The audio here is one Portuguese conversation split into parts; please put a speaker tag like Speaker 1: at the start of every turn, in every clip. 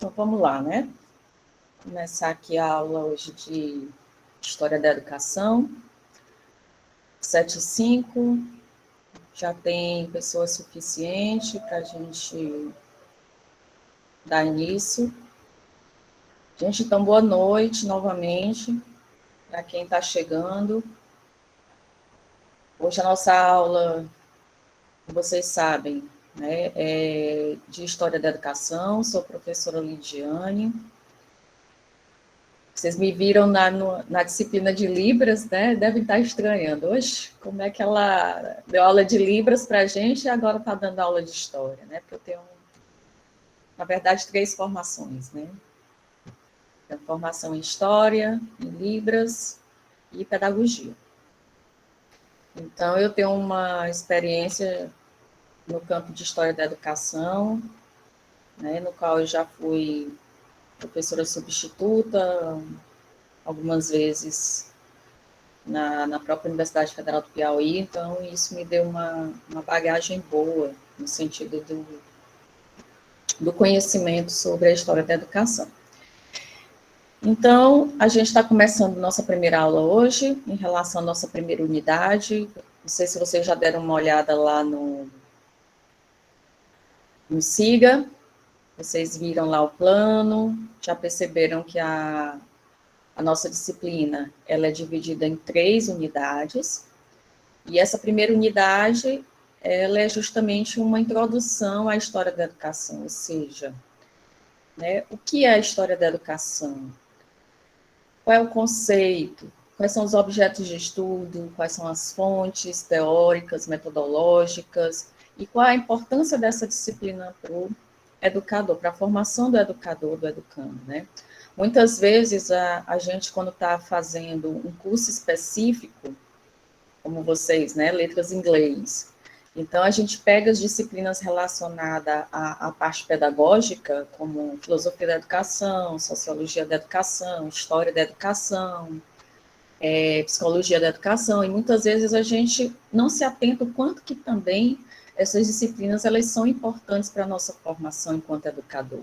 Speaker 1: Então, vamos lá, né? Começar aqui a aula hoje de História da Educação, 7:05. Já tem pessoa suficiente para a gente dar início. Gente, então, boa noite novamente para quem está chegando. Hoje a nossa aula, vocês sabem, né, é de História da Educação. Sou a professora Lidiane. Vocês me viram na disciplina de Libras, né? Devem estar estranhando. Oxe, como é que ela deu aula de Libras para a gente e agora está dando aula de História, né? Porque eu tenho, na verdade, 3 formações, né? Tenho formação em História, em Libras e Pedagogia. Então, eu tenho uma experiência no campo de História da Educação, né? No qual eu já fui professora substituta, algumas vezes na própria Universidade Federal do Piauí, então isso me deu uma bagagem boa no sentido do conhecimento sobre a história da educação. Então, a gente está começando nossa primeira aula hoje, em relação à nossa primeira unidade. Não sei se vocês já deram uma olhada lá no SIGA, vocês viram lá o plano, já perceberam que a nossa disciplina ela é dividida em 3 unidades, e essa primeira unidade ela é justamente uma introdução à história da educação, ou seja, né, o que é a história da educação? Qual é o conceito? Quais são os objetos de estudo? Quais são as fontes teóricas, metodológicas? E qual a importância dessa disciplina para o educador, para a formação do educador, do educando, né? Muitas vezes a gente, quando está fazendo um curso específico, como vocês, né, letras em inglês. Então, a gente pega as disciplinas relacionadas à parte pedagógica, como filosofia da educação, sociologia da educação, história da educação, psicologia da educação, e muitas vezes a gente não se atenta o quanto que também essas disciplinas elas são importantes para a nossa formação enquanto educador.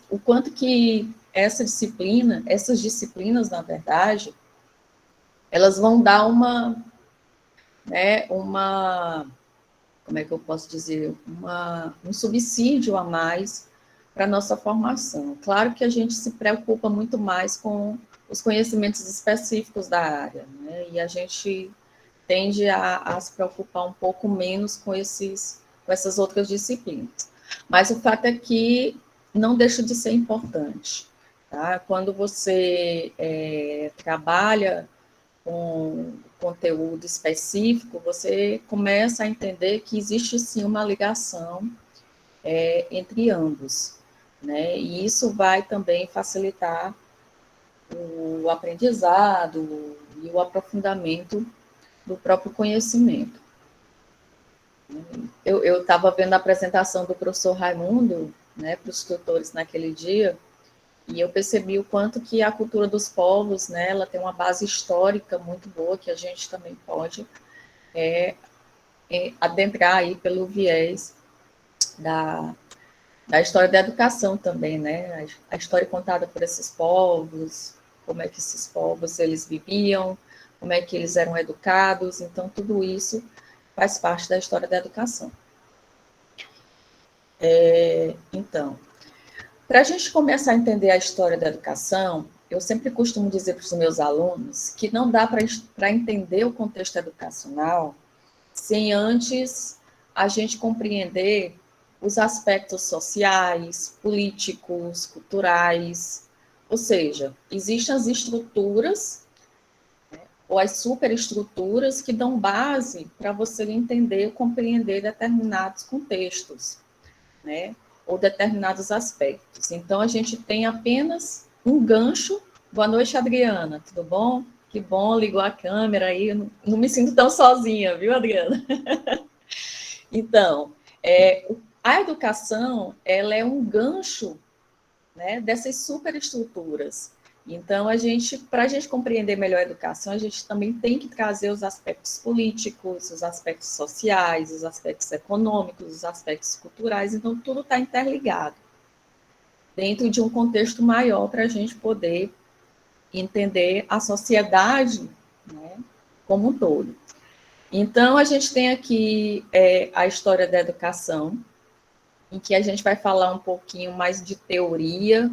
Speaker 1: O quanto que essas disciplinas, na verdade, elas vão dar como é que eu posso dizer, um subsídio a mais para a nossa formação. Claro que a gente se preocupa muito mais com os conhecimentos específicos da área, né? E a gente tende a se preocupar um pouco menos com essas outras disciplinas. Mas o fato é que não deixa de ser importante, tá? Quando você trabalha com conteúdo específico, você começa a entender que existe sim uma ligação entre ambos, né? E isso vai também facilitar o aprendizado e o aprofundamento do próprio conhecimento. Eu estava vendo a apresentação do professor Raimundo, né, para os tutores naquele dia, e eu percebi o quanto que a cultura dos povos, né, ela tem uma base histórica muito boa, que a gente também pode adentrar aí pelo viés da história da educação também, né, a história contada por esses povos, como é que esses povos eles viviam, como é que eles eram educados, então tudo isso faz parte da história da educação. Então, para a gente começar a entender a história da educação, eu sempre costumo dizer para os meus alunos que não dá para entender o contexto educacional sem antes a gente compreender os aspectos sociais, políticos, culturais, ou seja, existem as estruturas, né, ou as superestruturas que dão base para você entender e compreender determinados contextos, né, ou determinados aspectos. Então, a gente tem apenas um gancho. Boa noite, Adriana, tudo bom? Que bom, ligou a câmera aí, eu não me sinto tão sozinha, viu, Adriana? Então, a educação, ela é um gancho, né, dessas superestruturas. Então, para a gente compreender melhor a educação, a gente também tem que trazer os aspectos políticos, os aspectos sociais, os aspectos econômicos, os aspectos culturais, então tudo está interligado. dentro de um contexto maior para a gente poder entender a sociedade, né, como um todo. Então, a gente tem aqui a história da educação, em que a gente vai falar um pouquinho mais de teoria,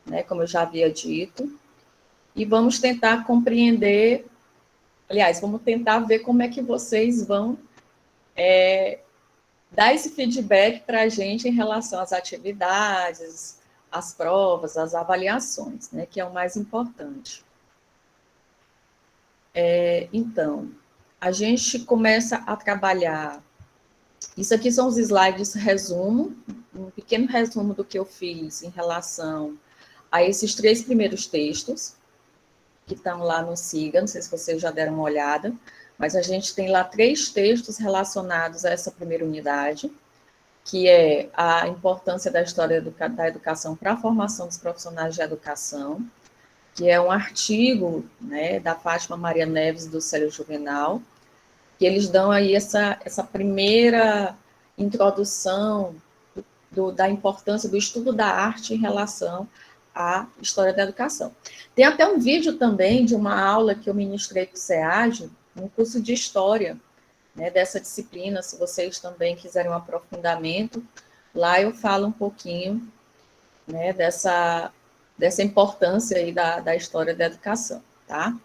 Speaker 1: né, como eu já havia dito, e vamos tentar compreender, aliás, vamos tentar ver como é que vocês vão dar esse feedback para a gente em relação às atividades, às provas, às avaliações, né, que é o mais importante. Então, a gente começa a trabalhar. Isso aqui são os slides resumo, um pequeno resumo do que eu fiz em relação a esses 3 primeiros textos, que estão lá no SIGA, não sei se vocês já deram uma olhada, mas a gente tem lá 3 textos relacionados a essa primeira unidade, que é a importância da história da educação para a formação dos profissionais de educação, que é um artigo, né, da Fátima Maria Neves e do Célio Juvenal, que eles dão aí essa primeira introdução da importância do estudo da arte em relação à história da educação. Tem até um vídeo também de uma aula que eu ministrei para o SEAD, um curso de história, né, dessa disciplina, se vocês também quiserem um aprofundamento, lá eu falo um pouquinho, né, dessa importância aí da história da educação, tá?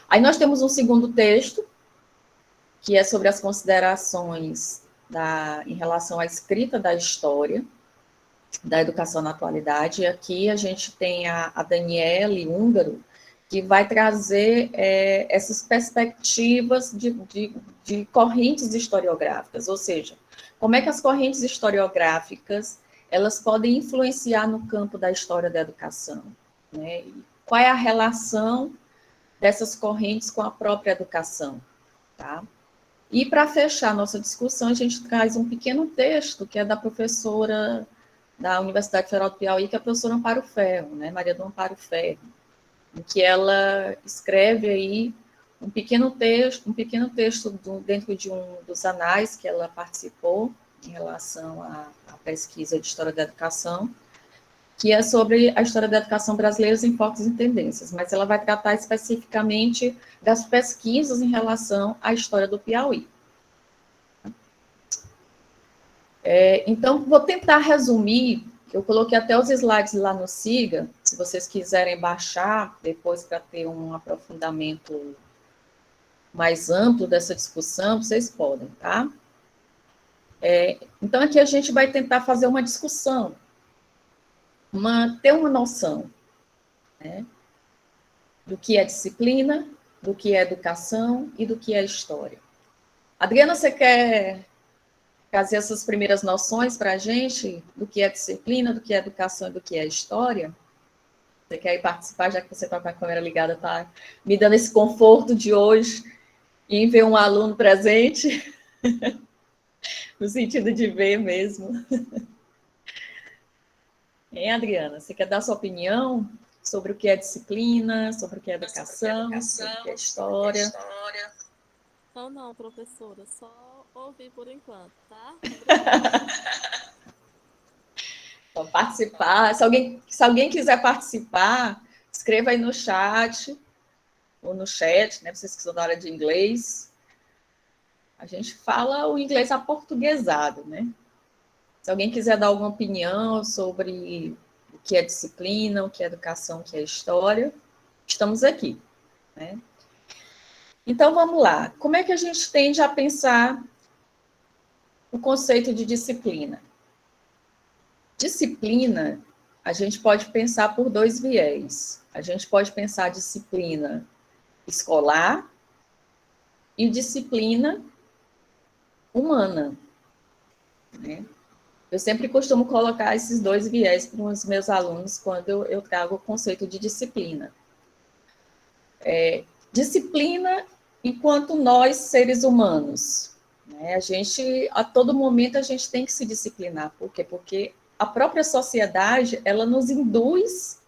Speaker 1: Aí nós temos um segundo texto, que é sobre as considerações em relação à escrita da história da educação na atualidade. E aqui a gente tem a Daniele Húngaro, que vai trazer essas perspectivas de correntes historiográficas, ou seja, como é que as correntes historiográficas elas podem influenciar no campo da história da educação, né? Qual é a relação dessas correntes com a própria educação, tá? E para fechar nossa discussão, a gente traz um pequeno texto que é da professora da Universidade Federal do Piauí, que é a professora Amparo Ferro, né, Maria do Amparo Ferro, em que ela escreve aí um pequeno texto dentro de um dos anais que ela participou em relação à pesquisa de história da educação, que é sobre a história da educação brasileira em fotos e tendências, mas ela vai tratar especificamente das pesquisas em relação à história do Piauí. Então, vou tentar resumir, eu coloquei até os slides lá no SIGA, se vocês quiserem baixar depois para ter um aprofundamento mais amplo dessa discussão, vocês podem, tá? Então, aqui a gente vai tentar fazer uma discussão, ter uma noção, né, do que é disciplina, do que é educação e do que é história. Adriana, você quer trazer essas primeiras noções para a gente do que é disciplina, do que é educação e do que é história? Você quer ir participar, já que você está com a câmera ligada, está me dando esse conforto de hoje em ver um aluno presente, no sentido de ver mesmo. Hein, Adriana? Você quer dar sua opinião sobre o que é disciplina, sobre o que é educação, sobre o que é história?
Speaker 2: Não, professora, só ouvi por enquanto, tá?
Speaker 1: Para participar, se alguém quiser participar, escreva aí no chat, ou no chat, né? Vocês que são da área de inglês. A gente fala o inglês aportuguesado, né? Se alguém quiser dar alguma opinião sobre o que é disciplina, o que é educação, o que é história, estamos aqui, né? Então, vamos lá. Como é que a gente tende a pensar o conceito de disciplina? Disciplina, a gente pode pensar por 2 viés. A gente pode pensar disciplina escolar e disciplina humana, né? Eu sempre costumo colocar esses 2 viés para os meus alunos quando eu trago o conceito de disciplina. Disciplina enquanto nós, seres humanos, né? A todo momento, a gente tem que se disciplinar. Por quê? Porque a própria sociedade, ela nos induz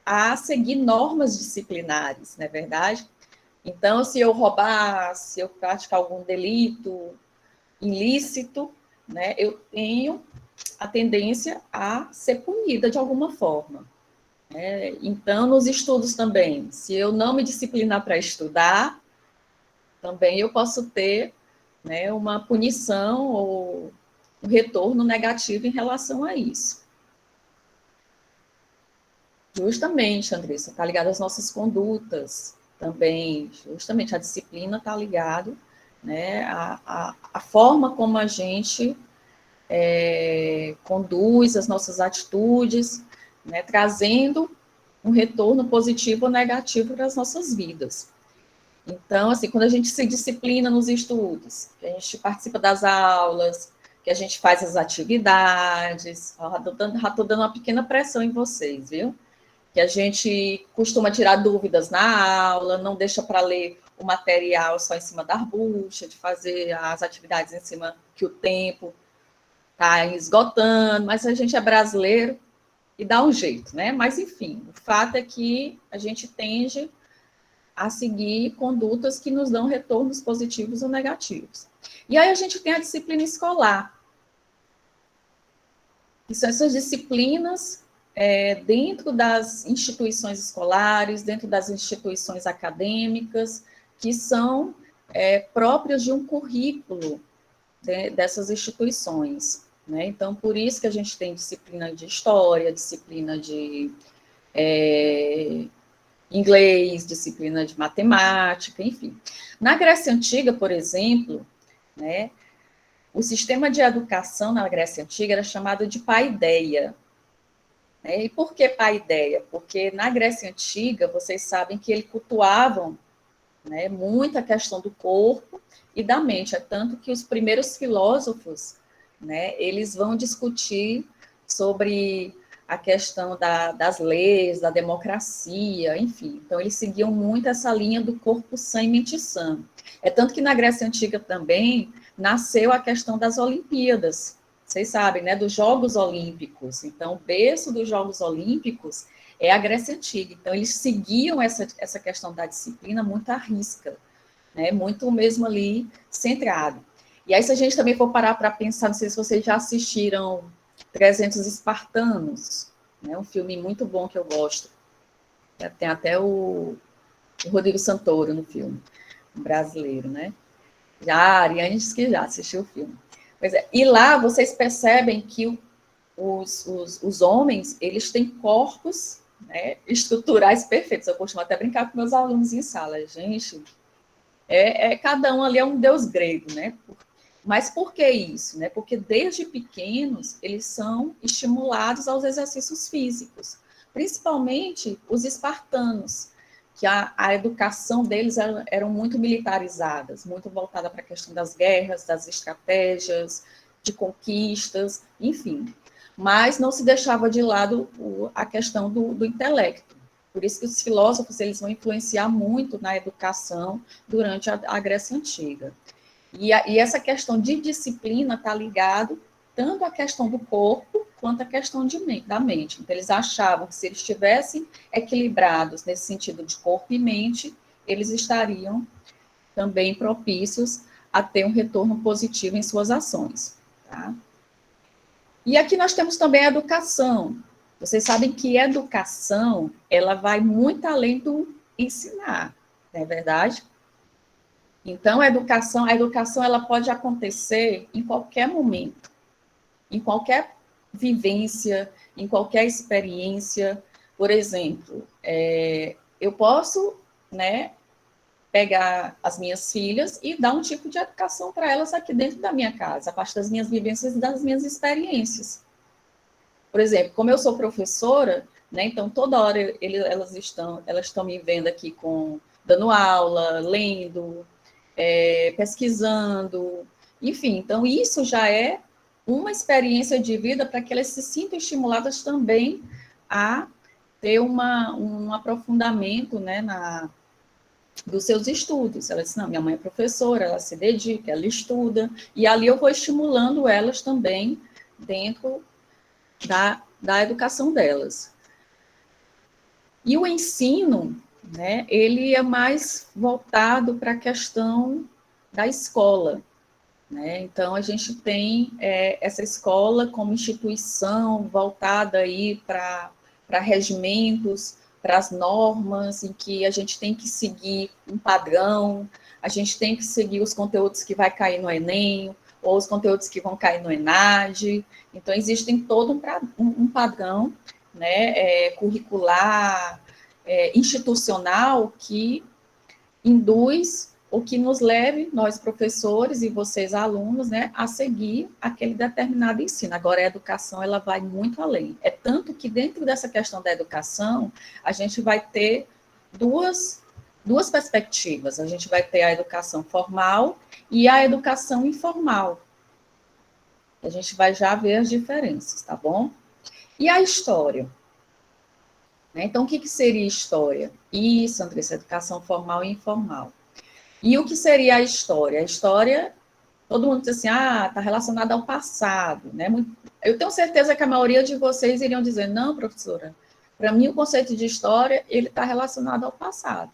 Speaker 1: a seguir normas disciplinares, não é verdade? Então, se eu roubar, se eu praticar algum delito ilícito, né, eu tenho a tendência a ser punida de alguma forma. Então, nos estudos também, se eu não me disciplinar para estudar, também eu posso ter, né, uma punição ou um retorno negativo em relação a isso. Justamente, Andressa, está ligado às nossas condutas também, justamente a disciplina está ligado, né, a forma como a gente conduz as nossas atitudes, né, trazendo um retorno positivo ou negativo para as nossas vidas. Então, assim, quando a gente se disciplina nos estudos, que a gente participa das aulas, que a gente faz as atividades, já estou dando uma pequena pressão em vocês, viu? Que a gente costuma tirar dúvidas na aula, não deixa para ler o material só em cima da bucha, de fazer as atividades em cima que o tempo está esgotando, mas a gente é brasileiro e dá um jeito, né? Mas, enfim, o fato é que a gente tende a seguir condutas que nos dão retornos positivos ou negativos. E aí a gente tem a disciplina escolar, que são essas disciplinas dentro das instituições escolares, dentro das instituições acadêmicas, que são próprias de um currículo dessas instituições. Né? Então, por isso que a gente tem disciplina de história, disciplina de inglês, disciplina de matemática, enfim. Na Grécia Antiga, por exemplo, né, o sistema de educação na Grécia Antiga era chamado de paideia. E por que paideia? Porque na Grécia Antiga, vocês sabem que eles cultuavam, né, muito a questão do corpo e da mente, é tanto que os primeiros filósofos, né, eles vão discutir sobre a questão das leis, da democracia, enfim. Então, eles seguiam muito essa linha do corpo sã e mente sã. É tanto que na Grécia Antiga também nasceu a questão das Olimpíadas. Vocês sabem, né, dos Jogos Olímpicos. Então, o berço dos Jogos Olímpicos é a Grécia Antiga. Então, eles seguiam essa questão da disciplina muito à risca, né, muito mesmo ali centrado. E aí, se a gente também for parar para pensar, não sei se vocês já assistiram 300 Espartanos, né, um filme muito bom que eu gosto. Tem até o Rodrigo Santoro no filme, um brasileiro, né? Já a Ariane disse que já assistiu o filme. Pois é, e lá vocês percebem que os homens, eles têm corpos, né, estruturais perfeitos. Eu costumo até brincar com meus alunos em sala. Gente, cada um ali é um deus grego, né? Mas por que isso? Né? Porque desde pequenos eles são estimulados aos exercícios físicos, principalmente os espartanos, que a educação deles eram muito militarizadas, muito voltada para a questão das guerras, das estratégias, de conquistas, enfim. Mas não se deixava de lado a questão do intelecto. Por isso que os filósofos eles vão influenciar muito na educação durante a Grécia Antiga. E essa questão de disciplina está ligado tanto à questão do corpo quanto à questão da mente. Então, eles achavam que se eles estivessem equilibrados nesse sentido de corpo e mente, eles estariam também propícios a ter um retorno positivo em suas ações. Tá? E aqui nós temos também a educação. Vocês sabem que a educação, ela vai muito além do ensinar, não é verdade? Então, a educação ela pode acontecer em qualquer momento, em qualquer vivência, em qualquer experiência. Por exemplo, eu posso, né, pegar as minhas filhas e dar um tipo de educação para elas aqui dentro da minha casa, a partir das minhas vivências e das minhas experiências. Por exemplo, como eu sou professora, né, então toda hora elas estão me vendo aqui dando aula, lendo, pesquisando, enfim, então isso já é uma experiência de vida para que elas se sintam estimuladas também a ter um aprofundamento, né, dos seus estudos. Ela disse, não, minha mãe é professora, ela se dedica, ela estuda, e ali eu vou estimulando elas também dentro da educação delas. E o ensino, né, ele é mais voltado para a questão da escola, né? Então, a gente tem essa escola como instituição voltada aí para regimentos, para as normas, em que a gente tem que seguir um padrão, a gente tem que seguir os conteúdos que vai cair no Enem, ou os conteúdos que vão cair no ENAD. Então, existem todo um padrão, né, curricular, institucional, que induz o que nos leve, nós professores e vocês alunos, né, a seguir aquele determinado ensino. Agora, a educação, ela vai muito além. É tanto que dentro dessa questão da educação, a gente vai ter duas perspectivas. A gente vai ter a educação formal e a educação informal. A gente vai já ver as diferenças, tá bom? E a história? Então, o que seria história? Isso, Andressa, educação formal e informal. E o que seria a história? A história, todo mundo diz assim, está relacionada ao passado, né? Eu tenho certeza que a maioria de vocês iriam dizer, não, professora, para mim o conceito de história, ele está relacionado ao passado.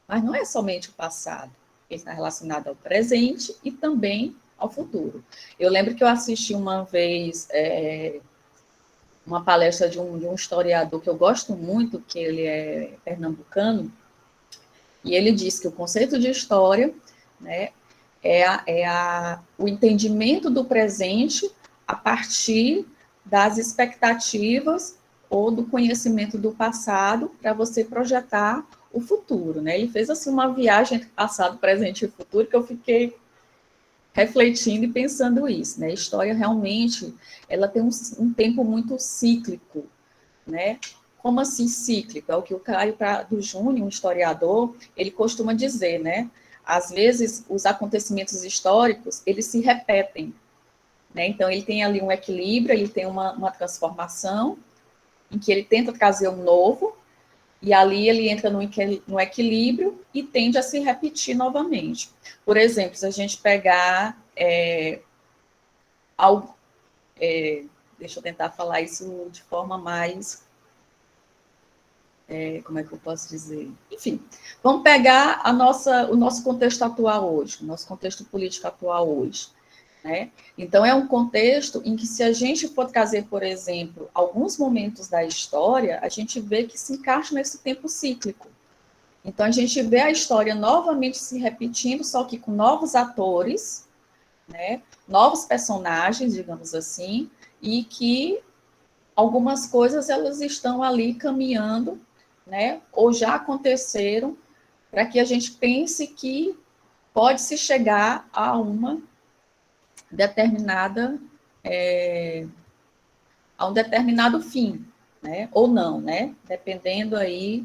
Speaker 1: Mas não é somente o passado, ele está relacionado ao presente e também ao futuro. Eu lembro que eu assisti uma vez uma palestra de um historiador que eu gosto muito, que ele é pernambucano, e ele diz que o conceito de história, né, o entendimento do presente a partir das expectativas ou do conhecimento do passado para você projetar o futuro, né? Ele fez assim uma viagem entre passado, presente e futuro que eu fiquei refletindo e pensando isso, né? A história realmente ela tem um tempo muito cíclico, né? Como assim cíclico? É o que o Caio Prado Júnior, um historiador, ele costuma dizer, né? Às vezes, os acontecimentos históricos, eles se repetem, né? Então, ele tem ali um equilíbrio, ele tem uma transformação, em que ele tenta trazer um novo, e ali ele entra no equilíbrio e tende a se repetir novamente. Por exemplo, se a gente pegar algo... deixa eu tentar falar isso de forma mais... como é que eu posso dizer? Enfim, vamos pegar o nosso contexto atual hoje, o nosso contexto político atual hoje, né? Então, é um contexto em que, se a gente for trazer, por exemplo, alguns momentos da história, a gente vê que se encaixa nesse tempo cíclico. Então, a gente vê a história novamente se repetindo, só que com novos atores, né? Novos personagens, digamos assim, e que algumas coisas elas estão ali caminhando, né, ou já aconteceram, para que a gente pense que pode-se chegar a uma determinada, a um determinado fim, né, ou não, né, dependendo aí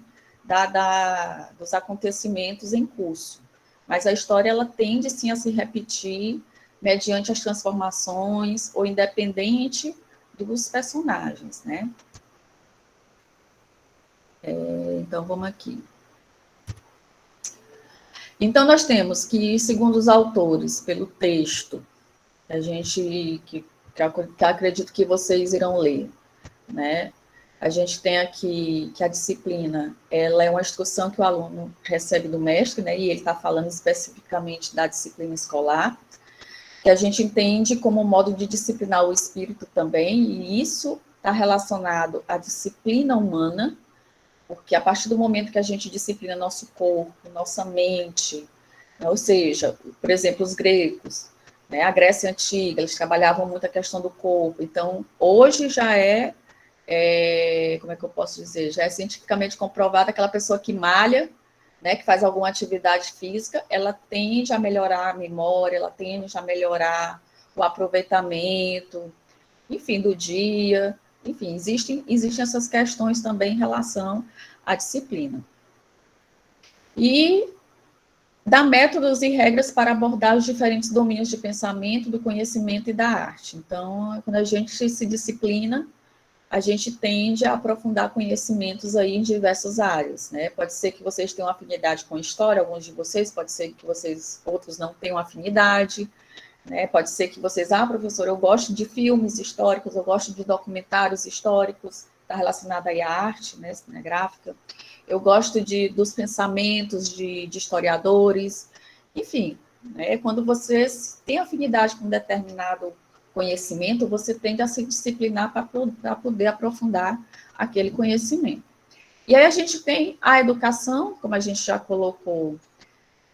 Speaker 1: dos acontecimentos em curso. Mas a história, ela tende, sim, a se repetir mediante as transformações, ou independente dos personagens, né. Então, vamos aqui. Então, nós temos que, segundo os autores, pelo texto, que acredito que vocês irão ler, né? A gente tem aqui que a disciplina, ela é uma instrução que o aluno recebe do mestre, né? E ele está falando especificamente da disciplina escolar, que a gente entende como modo de disciplinar o espírito também, e isso está relacionado à disciplina humana, porque a partir do momento que a gente disciplina nosso corpo, nossa mente, né, ou seja, por exemplo, os gregos, né, a Grécia Antiga, eles trabalhavam muito a questão do corpo. Então, hoje já como é que eu posso dizer, já é cientificamente comprovado aquela pessoa que malha, né, que faz alguma atividade física, ela tende a melhorar a memória, ela tende a melhorar o aproveitamento, enfim, do dia. Enfim, existem essas questões também em relação à disciplina. E dá métodos e regras para abordar os diferentes domínios de pensamento, do conhecimento e da arte. Então, quando a gente se disciplina, a gente tende a aprofundar conhecimentos aí em diversas áreas, né? Pode ser que vocês tenham afinidade com história, alguns de vocês, pode ser que outros não tenham afinidade, né? Pode ser que vocês, professor, eu gosto de filmes históricos, eu gosto de documentários históricos, está relacionado aí à arte, né, cinematográfica. Eu gosto dos pensamentos de historiadores. Enfim, né? Quando você tem afinidade com um determinado conhecimento, você tende a se disciplinar para poder aprofundar aquele conhecimento. E aí a gente tem a educação, como a gente já colocou,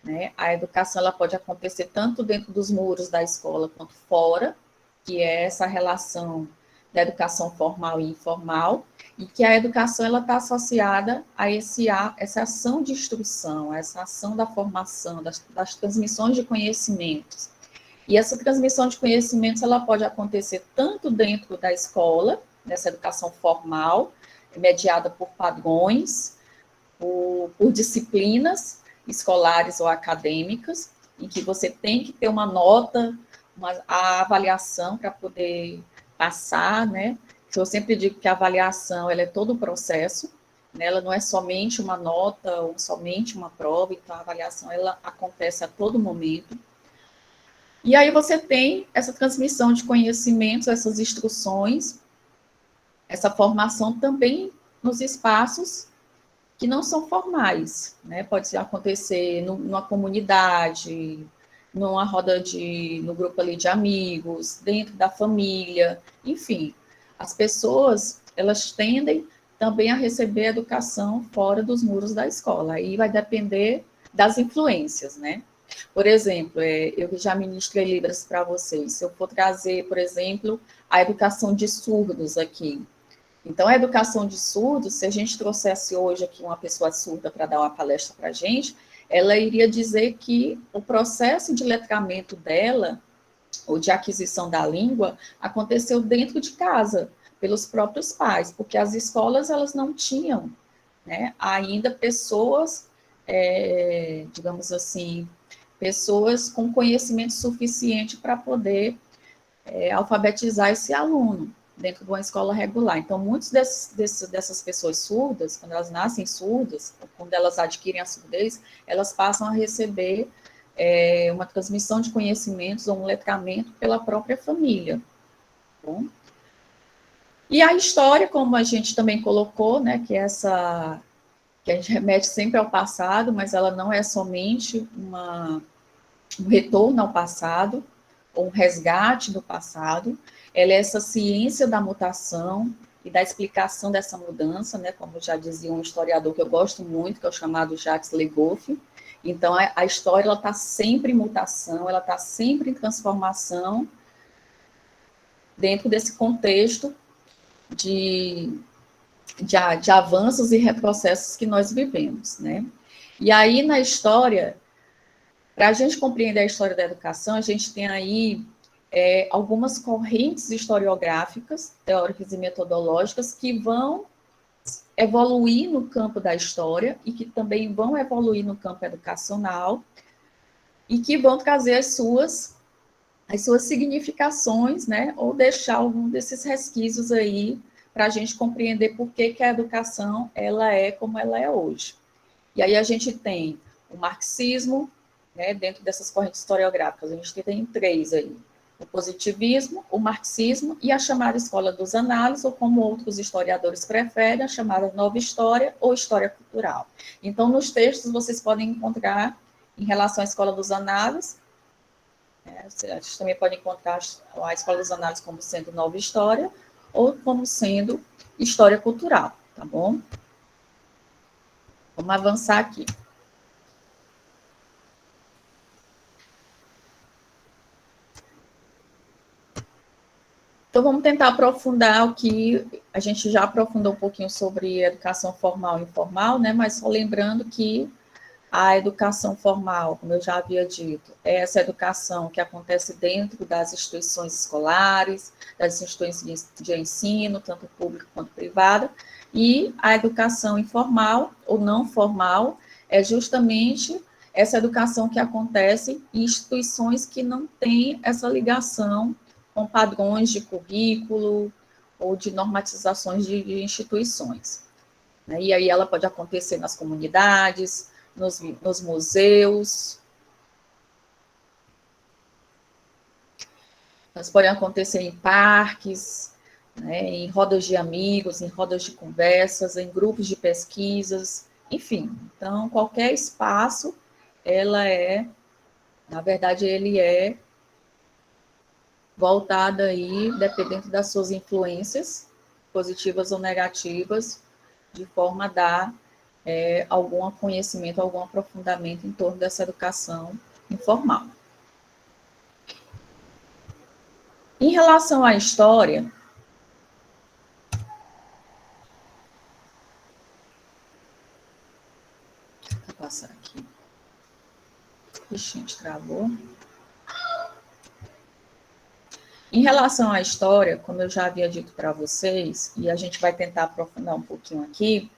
Speaker 1: né? A educação ela pode acontecer tanto dentro dos muros da escola quanto fora, que é essa relação da educação formal e informal, e que a educação ela está associada a essa ação de instrução, a essa ação da formação, das transmissões de conhecimentos. E essa transmissão de conhecimentos ela pode acontecer tanto dentro da escola, nessa educação formal, mediada por padrões, por disciplinas escolares ou acadêmicas, em que você tem que ter uma nota, a avaliação para poder passar, né? Eu sempre digo que a avaliação ela é todo o processo, né? Ela não é somente uma nota ou somente uma prova, então a avaliação ela acontece a todo momento. E aí você tem essa transmissão de conhecimentos, essas instruções, essa formação também nos espaços que não são formais, né? Pode acontecer numa comunidade, numa no grupo ali de amigos, dentro da família, enfim. As pessoas, elas tendem também a receber educação fora dos muros da escola. Aí vai depender das influências, né? Por exemplo, eu já ministrei Libras para vocês. Se eu for trazer, por exemplo, a educação de surdos aqui, então, a educação de surdos, se a gente trouxesse hoje aqui uma pessoa surda para dar uma palestra para a gente, ela iria dizer que o processo de letramento dela, ou de aquisição da língua, aconteceu dentro de casa, pelos próprios pais, porque as escolas, elas não tinham, né, ainda pessoas, digamos assim, pessoas com conhecimento suficiente para poder alfabetizar esse aluno dentro de uma escola regular. Então, muitas dessas pessoas surdas, quando elas nascem surdas, quando elas adquirem a surdez, elas passam a receber uma transmissão de conhecimentos ou um letramento pela própria família. Bom? E a história, como a gente também colocou, né, que a gente remete sempre ao passado, mas ela não é somente um retorno ao passado, ou um resgate do passado, ela é essa ciência da mutação e da explicação dessa mudança, né, como já dizia um historiador que eu gosto muito, que é o chamado Jacques Le Goff. Então, a história está sempre em mutação, ela está sempre em transformação, dentro desse contexto de avanços e retrocessos que nós vivemos, né? E aí, na história, para a gente compreender a história da educação, a gente tem aí algumas correntes historiográficas, teóricas e metodológicas que vão evoluir no campo da história e que também vão evoluir no campo educacional e que vão trazer as suas significações, né, ou deixar algum desses resquícios aí para a gente compreender por que a educação ela é como ela é hoje. E aí a gente tem o marxismo, né, dentro dessas correntes historiográficas, a gente tem três aí: o positivismo, o marxismo e a chamada escola dos análises, ou como outros historiadores preferem, a chamada nova história ou história cultural. Então, nos textos vocês podem encontrar, em relação à escola dos análises, a gente também pode encontrar a escola dos análises como sendo nova história ou como sendo história cultural, tá bom? Vamos avançar aqui. Então, vamos tentar aprofundar o que a gente já aprofundou um pouquinho sobre educação formal e informal, né? Mas só lembrando que a educação formal, como eu já havia dito, é essa educação que acontece dentro das instituições escolares, das instituições de ensino, tanto pública quanto privada, e a educação informal ou não formal é justamente essa educação que acontece em instituições que não têm essa ligação com padrões de currículo ou de normatizações de instituições. E aí ela pode acontecer nas comunidades, nos museus. Elas podem acontecer em parques, né, em rodas de amigos, em rodas de conversas, em grupos de pesquisas, enfim. Então, qualquer espaço, ela é Na verdade, ele é voltado aí, dependendo das suas influências, positivas ou negativas, de forma a dar algum conhecimento, algum aprofundamento em torno dessa educação informal. Em relação à história, vou passar aqui. Ixi, gente, travou. Em relação à história, como eu já havia dito para vocês, e a gente vai tentar aprofundar um pouquinho aqui,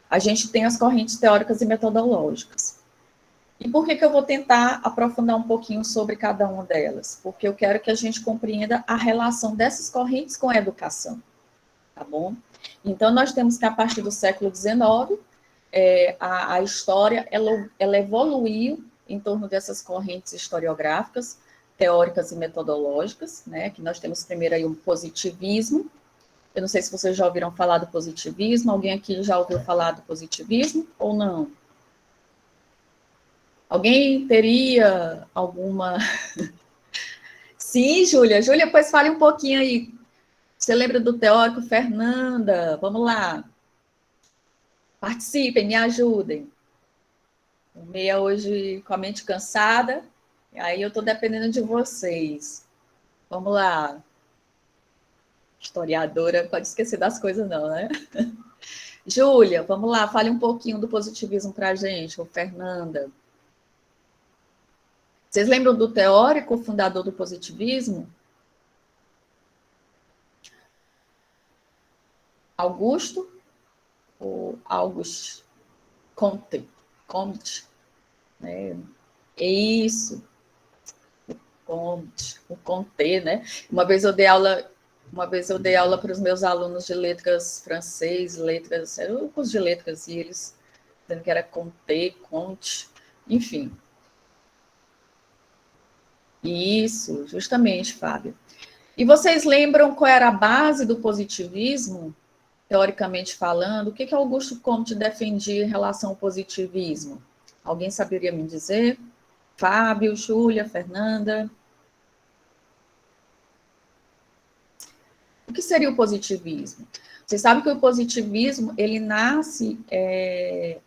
Speaker 1: a gente tem as correntes teóricas e metodológicas. E por que eu vou tentar aprofundar um pouquinho sobre cada uma delas? Porque eu quero que a gente compreenda a relação dessas correntes com a educação, tá bom? Então, nós temos que, a partir do século XIX, a história, ela evoluiu em torno dessas correntes historiográficas, teóricas e metodológicas, né? Que nós temos primeiro aí um positivismo. Eu não sei se vocês já ouviram falar do positivismo. Alguém aqui já ouviu falar do positivismo ou não? Alguém teria alguma... Sim, Júlia. Júlia, pois fale um pouquinho aí. Você lembra do teórico Fernanda? Vamos lá. Participem, me ajudem. O meia hoje com a mente cansada, aí eu estou dependendo de vocês. Vamos lá. Historiadora, pode esquecer das coisas não, né? Júlia, vamos lá, fale um pouquinho do positivismo para a gente, ou Fernanda. Vocês lembram do teórico fundador do positivismo? Augusto ou Auguste Comte? Comte, né? É isso, Comte, o Comte, né? Uma vez eu dei aula para os meus alunos de letras francês, era o curso de letras, e eles dizendo que era Comte, Comte, enfim. Isso, justamente, Fábio. E vocês lembram qual era a base do positivismo, teoricamente falando? O que Augusto Comte defendia em relação ao positivismo? Alguém saberia me dizer? Fábio, Júlia, Fernanda? O que seria o positivismo? Você sabe que o positivismo, ele nasce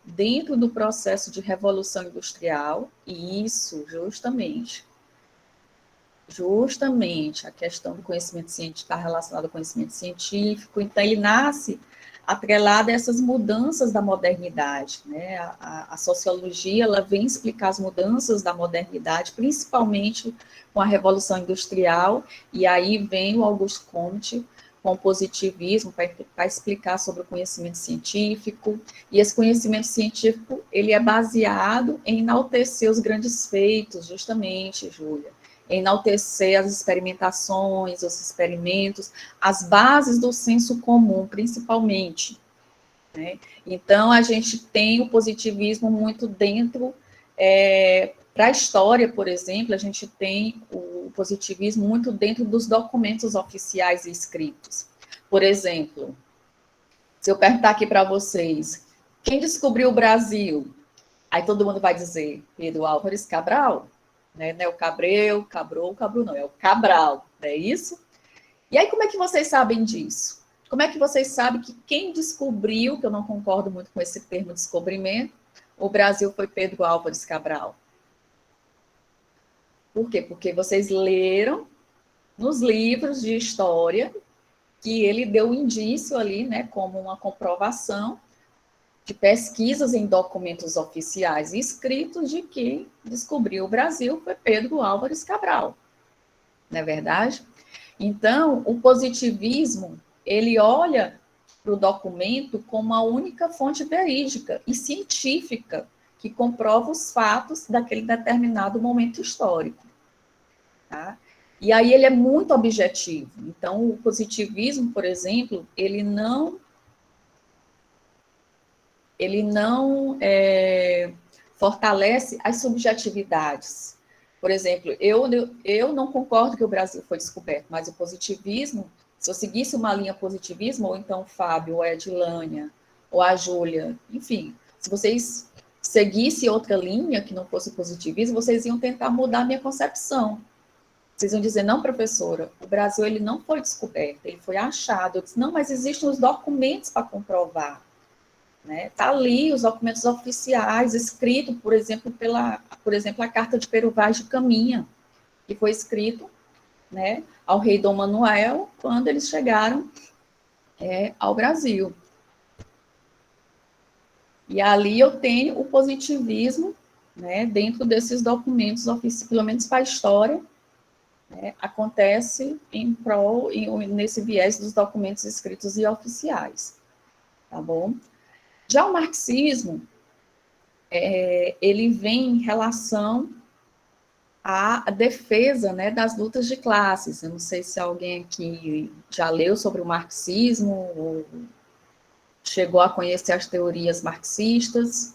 Speaker 1: dentro do processo de revolução industrial, e isso, justamente a questão do conhecimento científico está relacionada ao conhecimento científico, então ele nasce atrelado a essas mudanças da modernidade, né? A sociologia, ela vem explicar as mudanças da modernidade, principalmente com a Revolução Industrial, e aí vem o Auguste Comte com o positivismo para explicar sobre o conhecimento científico, e esse conhecimento científico, ele é baseado em enaltecer os grandes feitos, justamente, Júlia, enaltecer as experimentações, os experimentos, as bases do senso comum, principalmente, né? Então, a gente tem o positivismo muito dentro, para a história, por exemplo, a gente tem o positivismo muito dentro dos documentos oficiais e escritos. Por exemplo, se eu perguntar aqui para vocês, quem descobriu o Brasil? Aí todo mundo vai dizer, Pedro Álvares Cabral, né? Não é o Cabreu, Cabrou, Cabru, não, é o Cabral, não é isso? E aí, como é que vocês sabem disso? Como é que vocês sabem que quem descobriu, que eu não concordo muito com esse termo descobrimento, o Brasil foi Pedro Álvares Cabral? Por quê? Porque vocês leram nos livros de história que ele deu um indício ali, né, como uma comprovação de pesquisas em documentos oficiais e escritos de que descobriu o Brasil foi Pedro Álvares Cabral. Não é verdade? Então, o positivismo, ele olha para o documento como a única fonte verídica e científica que comprova os fatos daquele determinado momento histórico. Tá? E aí ele é muito objetivo. Então, o positivismo, por exemplo, ele não fortalece as subjetividades. Por exemplo, eu não concordo que o Brasil foi descoberto, mas o positivismo, se eu seguisse uma linha positivismo, ou então o Fábio, ou a Edilânia, ou a Júlia, enfim, se vocês seguisse outra linha, que não fosse positivismo, vocês iam tentar mudar a minha concepção. Vocês iam dizer, não, professora, o Brasil ele não foi descoberto, ele foi achado. Eu disse, não, mas existem os documentos para comprovar. Né? Tá ali os documentos oficiais, escrito, por exemplo, a Carta de Pero Vaz de Caminha, que foi escrito, né, ao rei Dom Manuel, quando eles chegaram ao Brasil. E ali eu tenho o positivismo, né, dentro desses documentos oficiais, pelo menos para a história, né, acontece nesse viés dos documentos escritos e oficiais, tá bom? Já o marxismo, ele vem em relação à defesa, né, das lutas de classes. Eu não sei se alguém aqui já leu sobre o marxismo ou chegou a conhecer as teorias marxistas,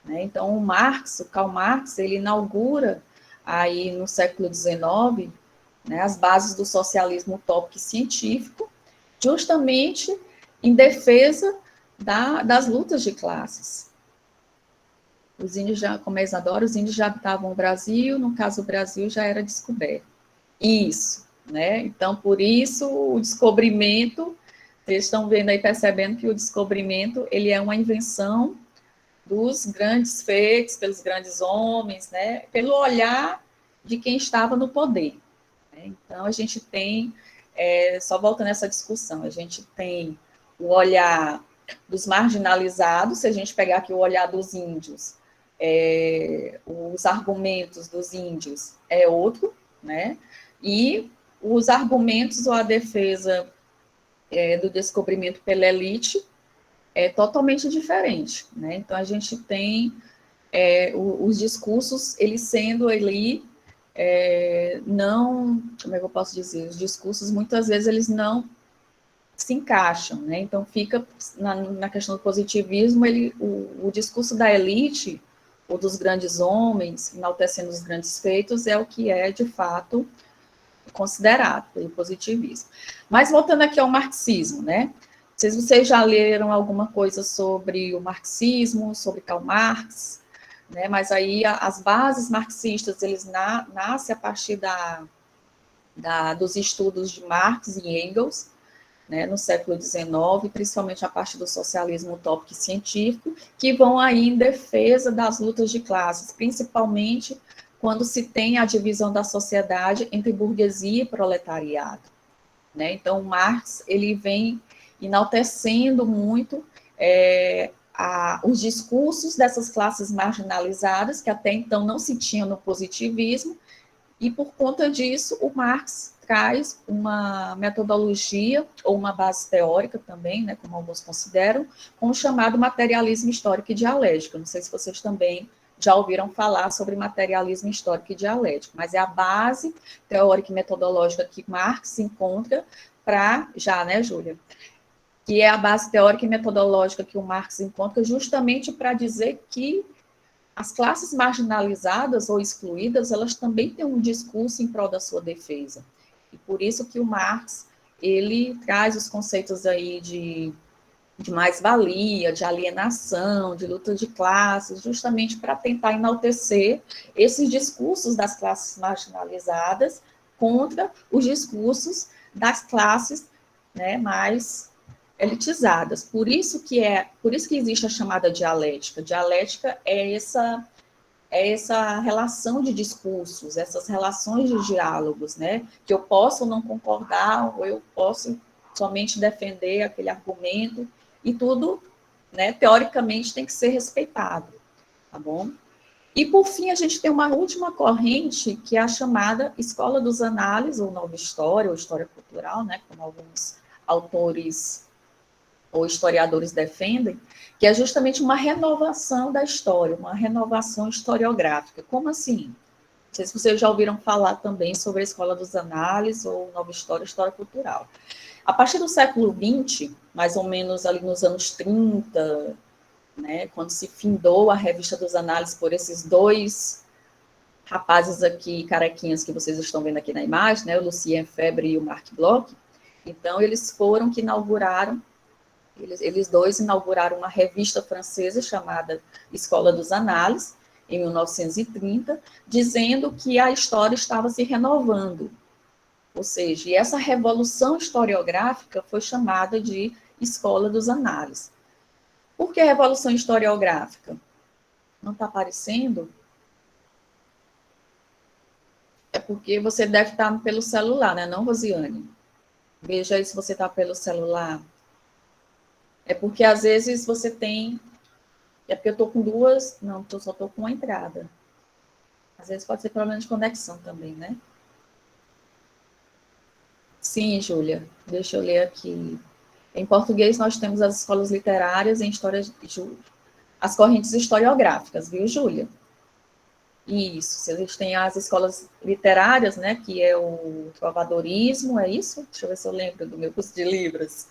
Speaker 1: né? Então, o Karl Marx, ele inaugura aí no século XIX, né, as bases do socialismo utópico e científico, justamente em defesa das lutas de classes. Os índios já, como a Isadora, os índios já habitavam o Brasil, no caso o Brasil já era descoberto. Isso, né? Então, por isso, o descobrimento, vocês estão vendo aí, percebendo que o descobrimento, ele é uma invenção dos grandes feitos, pelos grandes homens, né? Pelo olhar de quem estava no poder. Né? Então, a gente tem, só voltando nessa discussão, a gente tem o olhar dos marginalizados, se a gente pegar aqui o olhar dos índios, os argumentos dos índios é outro, né? E os argumentos ou a defesa do descobrimento pela elite é totalmente diferente, né? Então, a gente tem os discursos, eles sendo ali, não, como é que eu posso dizer? Os discursos, muitas vezes, eles não se encaixam, né? Então, fica na questão do positivismo, o discurso da elite, ou dos grandes homens, enaltecendo os grandes feitos, é o que é, de fato, considerado pelo positivismo. Mas, voltando aqui ao marxismo, né? Vocês já leram alguma coisa sobre o marxismo, sobre Karl Marx, né? Mas aí as bases marxistas, eles nascem a partir dos estudos de Marx e Engels, né, no século XIX, principalmente a partir do socialismo utópico e científico, que vão aí em defesa das lutas de classes, principalmente quando se tem a divisão da sociedade entre burguesia e proletariado. Né? Então, Marx, ele vem enaltecendo muito os discursos dessas classes marginalizadas, que até então não se tinham no positivismo, e por conta disso, o Marx traz uma metodologia, ou uma base teórica também, né, como alguns consideram, com o chamado materialismo histórico e dialético. Não sei se vocês também já ouviram falar sobre materialismo histórico e dialético, mas é a base teórica e metodológica que Marx encontra né, Júlia? Que é a base teórica e metodológica que o Marx encontra justamente para dizer que as classes marginalizadas ou excluídas, elas também têm um discurso em prol da sua defesa. E por isso que o Marx, ele traz os conceitos aí de mais-valia, de alienação, de luta de classes, justamente para tentar enaltecer esses discursos das classes marginalizadas contra os discursos das classes, né, mais elitizadas. Por isso que existe a chamada dialética. Dialética é essa relação de discursos, essas relações de diálogos, né? Que eu posso não concordar, ou eu posso somente defender aquele argumento, e tudo, né, teoricamente, tem que ser respeitado, tá bom? E, por fim, a gente tem uma última corrente, que é a chamada Escola dos Análises, ou Nova História, ou História Cultural, né? Como alguns autores ou historiadores defendem, que é justamente uma renovação da história, uma renovação historiográfica. Como assim? Não sei se vocês já ouviram falar também sobre a Escola dos Análises, ou Nova História, História Cultural. A partir do século XX, mais ou menos ali nos anos 30, né, quando se findou a Revista dos Análises por esses dois rapazes aqui, carequinhas, que vocês estão vendo aqui na imagem, né, o Lucien Febvre e o Marc Bloch, então eles foram que inauguraram Eles dois inauguraram uma revista francesa chamada Escola dos Análises, em 1930, dizendo que a história estava se renovando. Ou seja, e essa revolução historiográfica foi chamada de Escola dos Análises. Por que revolução historiográfica? Não está aparecendo? É porque você deve estar pelo celular, né, não, Rosiane? Veja aí se você está pelo celular. É porque às vezes você tem... É porque eu estou com duas... Não, eu só estou com uma entrada. Às vezes pode ser problema de conexão também, né? Sim, Júlia. Deixa eu ler aqui. Em português, nós temos as escolas literárias, em história, as correntes historiográficas, viu, Júlia? Isso. A gente tem as escolas literárias, né, que é o trovadorismo, é isso? Deixa eu ver se eu lembro do meu curso de Libras.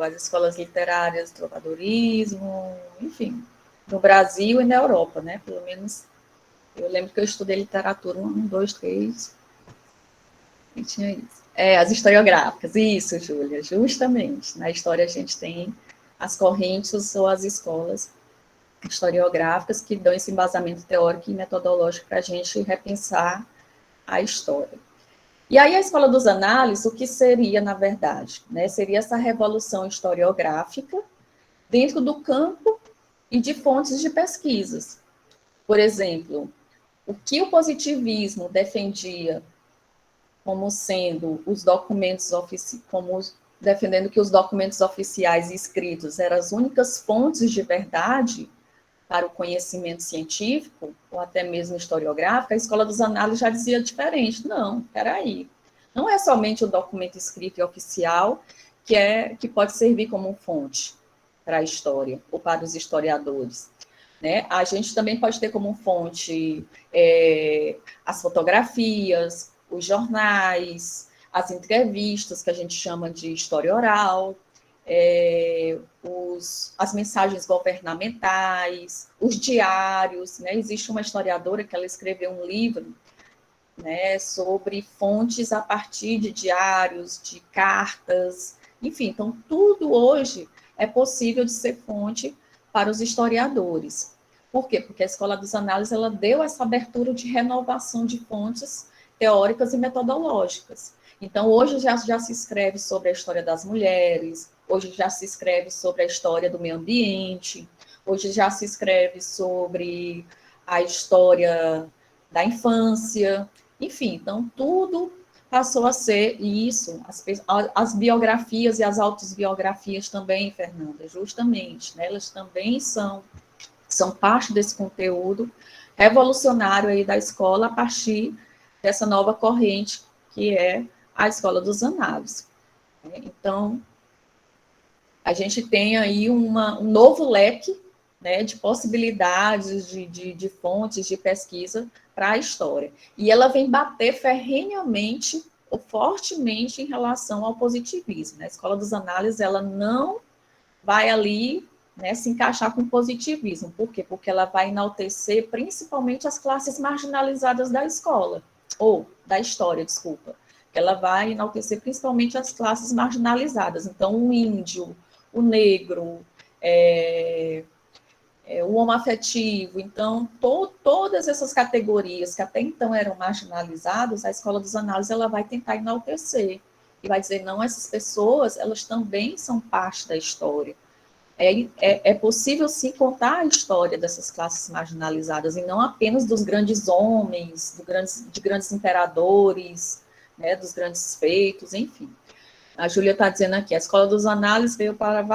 Speaker 1: As escolas literárias, trovadorismo, enfim, no Brasil e na Europa, né? Pelo menos eu lembro que eu estudei literatura 1, 2, 3, e tinha isso. As historiográficas, isso, Júlia, justamente. Na história a gente tem as correntes ou as escolas historiográficas que dão esse embasamento teórico e metodológico para a gente repensar a história. E aí a escola dos análises, o que seria, na verdade? Né? Seria essa revolução historiográfica dentro do campo e de fontes de pesquisas. Por exemplo, o que o positivismo defendia como sendo os documentos oficiais, defendendo que os documentos oficiais escritos eram as únicas fontes de verdade para o conhecimento científico, ou até mesmo historiográfico, a escola dos análises já dizia diferente. Não, peraí. Não é somente o documento escrito e oficial que pode servir como fonte para a história, ou para os historiadores. Né? A gente também pode ter como fonte as fotografias, os jornais, as entrevistas, que a gente chama de história oral, as mensagens governamentais, os diários. Né? Existe uma historiadora que ela escreveu um livro, né, sobre fontes a partir de diários, de cartas, enfim. Então, tudo hoje é possível de ser fonte para os historiadores. Por quê? Porque a Escola dos Análises ela deu essa abertura de renovação de fontes teóricas e metodológicas. Então, hoje já se escreve sobre a história das mulheres, hoje já se escreve sobre a história do meio ambiente, hoje já se escreve sobre a história da infância, enfim, então tudo passou a ser isso, as biografias e as autobiografias também, Fernanda, justamente, né, elas também são parte desse conteúdo revolucionário aí da escola a partir dessa nova corrente que é a Escola dos Análises. Então, a gente tem aí um novo leque, né, de possibilidades, de fontes de pesquisa para a história. E ela vem bater ferrenhamente ou fortemente em relação ao positivismo. Né? A Escola dos Análises ela não vai ali, né, se encaixar com o positivismo. Por quê? Porque ela vai enaltecer principalmente as classes marginalizadas da escola, ou da história, desculpa. Ela vai enaltecer principalmente as classes marginalizadas. Então, o índio, o negro, o homoafetivo. Então, todas essas categorias que até então eram marginalizadas, a Escola dos Análises ela vai tentar enaltecer. E vai dizer, não, essas pessoas, elas também são parte da história. É possível, sim, contar a história dessas classes marginalizadas, e não apenas dos grandes homens, de grandes imperadores, né, dos grandes feitos, enfim. A Júlia está dizendo aqui, a Escola dos Análises veio para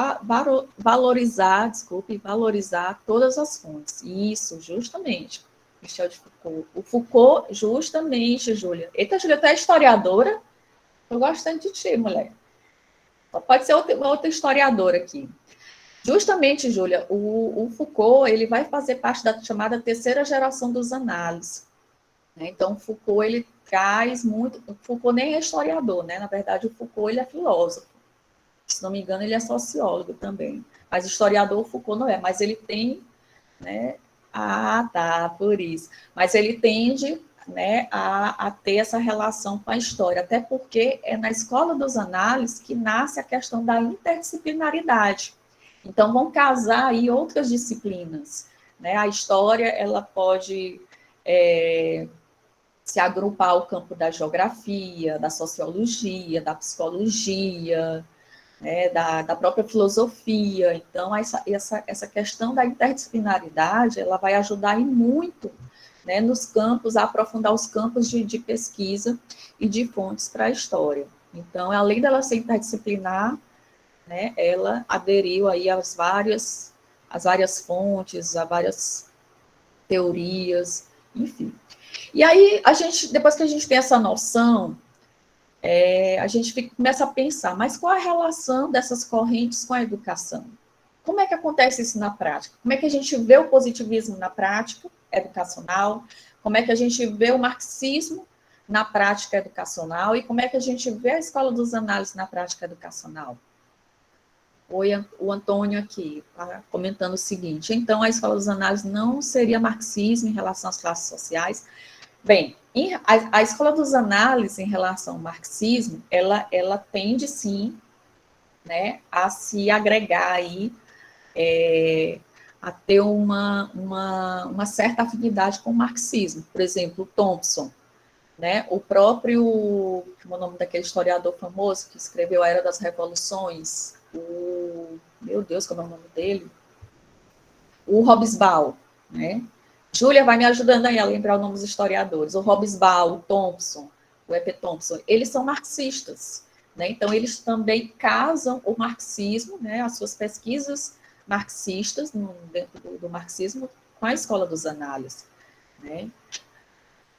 Speaker 1: valorizar todas as fontes. Isso, justamente. Michel de Foucault. O Foucault, justamente, Júlia. Eita, Júlia, tu é historiadora? Estou gostando de ti, mulher. Pode ser outra historiadora aqui. Justamente, Júlia, o Foucault ele vai fazer parte da chamada terceira geração dos análises. Né? Então, Foucault ele traz muito... Foucault nem é historiador, né? Na verdade, o Foucault ele é filósofo. Se não me engano, ele é sociólogo também. Mas historiador o Foucault não é, mas ele tem... Né? Ah, tá, por isso. Mas ele tende né, a ter essa relação com a história, até porque é na Escola dos Análises que nasce a questão da interdisciplinaridade. Então, vão casar aí outras disciplinas, né? A história, ela pode se agrupar ao campo da geografia, da sociologia, da psicologia, né, da própria filosofia. Então, essa questão da interdisciplinaridade, ela vai ajudar e muito, né, nos campos, a aprofundar os campos de pesquisa e de fontes para a história. Então, além dela ser interdisciplinar, né, ela aderiu aí às várias fontes, a várias teorias, enfim. E aí, depois que a gente tem essa noção, a gente começa a pensar, mas qual a relação dessas correntes com a educação? Como é que acontece isso na prática? Como é que a gente vê o positivismo na prática educacional? Como é que a gente vê o marxismo na prática educacional? E como é que a gente vê a Escola dos Análises na prática educacional? Oi, o Antônio aqui, tá comentando o seguinte: então, a Escola dos Análises não seria marxismo em relação às classes sociais? Bem, a Escola dos Análises em relação ao marxismo, ela tende, sim, né, a se agregar aí, a ter uma certa afinidade com o marxismo. Por exemplo, o Thompson, né, o próprio, como é o nome daquele historiador famoso que escreveu A Era das Revoluções, meu Deus, como é o nome dele? O Hobsbawm, né? Júlia vai me ajudando aí a lembrar o nome dos historiadores. O Hobsbawm, o Thompson, o E.P. Thompson, eles são marxistas, né? Então, eles também casam o marxismo, né, as suas pesquisas marxistas, dentro do marxismo, com a Escola dos Análises, né?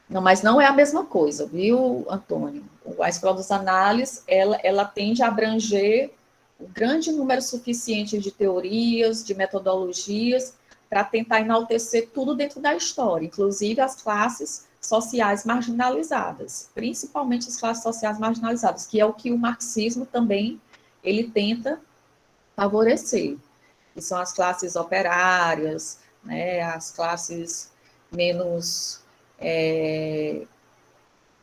Speaker 1: Não, mas não é a mesma coisa, viu, Antônio? A Escola dos Análises, ela tende a abranger um grande número suficiente de teorias, de metodologias, para tentar enaltecer tudo dentro da história, inclusive as classes sociais marginalizadas, principalmente as classes sociais marginalizadas, que é o que o marxismo também ele tenta favorecer, que são as classes operárias, né, as classes menos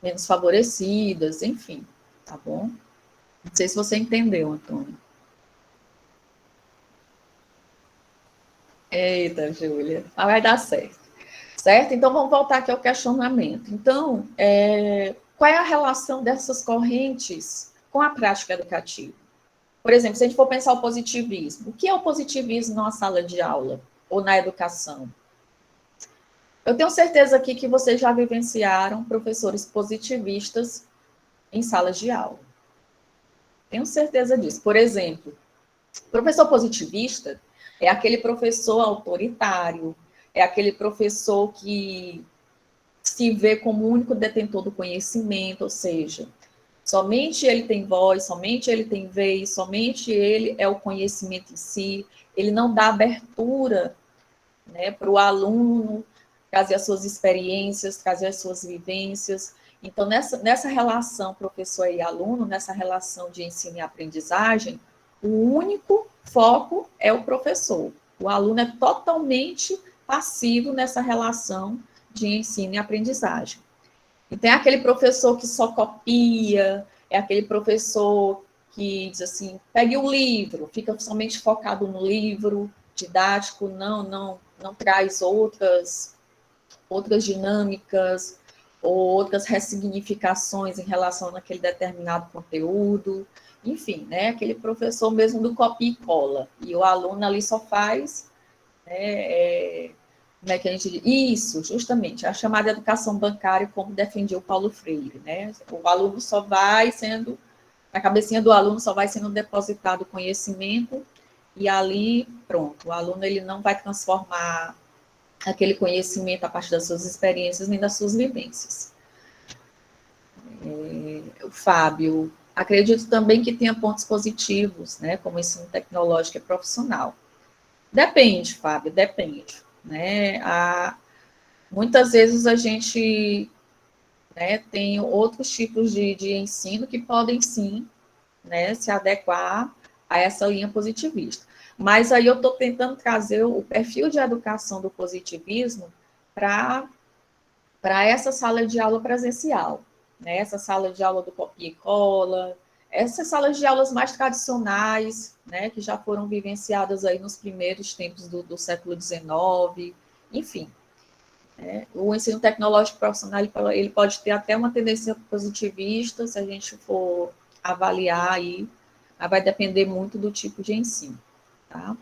Speaker 1: menos favorecidas, enfim, tá bom? Não sei se você entendeu, Antônio. Eita, Júlia, mas vai dar certo. Certo? Então, vamos voltar aqui ao questionamento. Então, qual é a relação dessas correntes com a prática educativa? Por exemplo, se a gente for pensar o positivismo, o que é o positivismo numa sala de aula ou na educação? Eu tenho certeza aqui que vocês já vivenciaram professores positivistas em salas de aula. Tenho certeza disso. Por exemplo, professor positivista é aquele professor autoritário, é aquele professor que se vê como o único detentor do conhecimento, ou seja, somente ele tem voz, somente ele tem vez, somente ele é o conhecimento em si, ele não dá abertura, né, para o aluno trazer as suas experiências, trazer as suas vivências. Então, nessa relação professor e aluno, nessa relação de ensino e aprendizagem, o único foco é o professor. O aluno é totalmente passivo nessa relação de ensino e aprendizagem. E tem aquele professor que só copia, é aquele professor que diz assim, pegue o livro, fica somente focado no livro didático, não traz outras dinâmicas ou outras ressignificações em relação àquele determinado conteúdo. Enfim, né, aquele professor mesmo do copia e cola. E o aluno ali só faz, né, como é que a gente diz? Isso, justamente, a chamada educação bancária, como defendia o Paulo Freire, né? O aluno só vai sendo, na cabecinha do aluno só vai sendo depositado conhecimento e ali, pronto, o aluno ele não vai transformar aquele conhecimento a partir das suas experiências nem das suas vivências. O Fábio, acredito também que tenha pontos positivos, né, como ensino tecnológico e profissional. Depende, Fábio, depende. Né? Muitas vezes a gente, né, tem outros tipos de ensino que podem sim, né, se adequar a essa linha positivista. Mas aí eu estou tentando trazer o perfil de educação do positivismo para para essa sala de aula presencial, né? Essa sala de aula do copia e cola, essas salas de aulas mais tradicionais, né, que já foram vivenciadas aí nos primeiros tempos do século XIX, enfim. Né? O ensino tecnológico profissional ele pode ter até uma tendência positivista, se a gente for avaliar aí, mas vai depender muito do tipo de ensino, tá?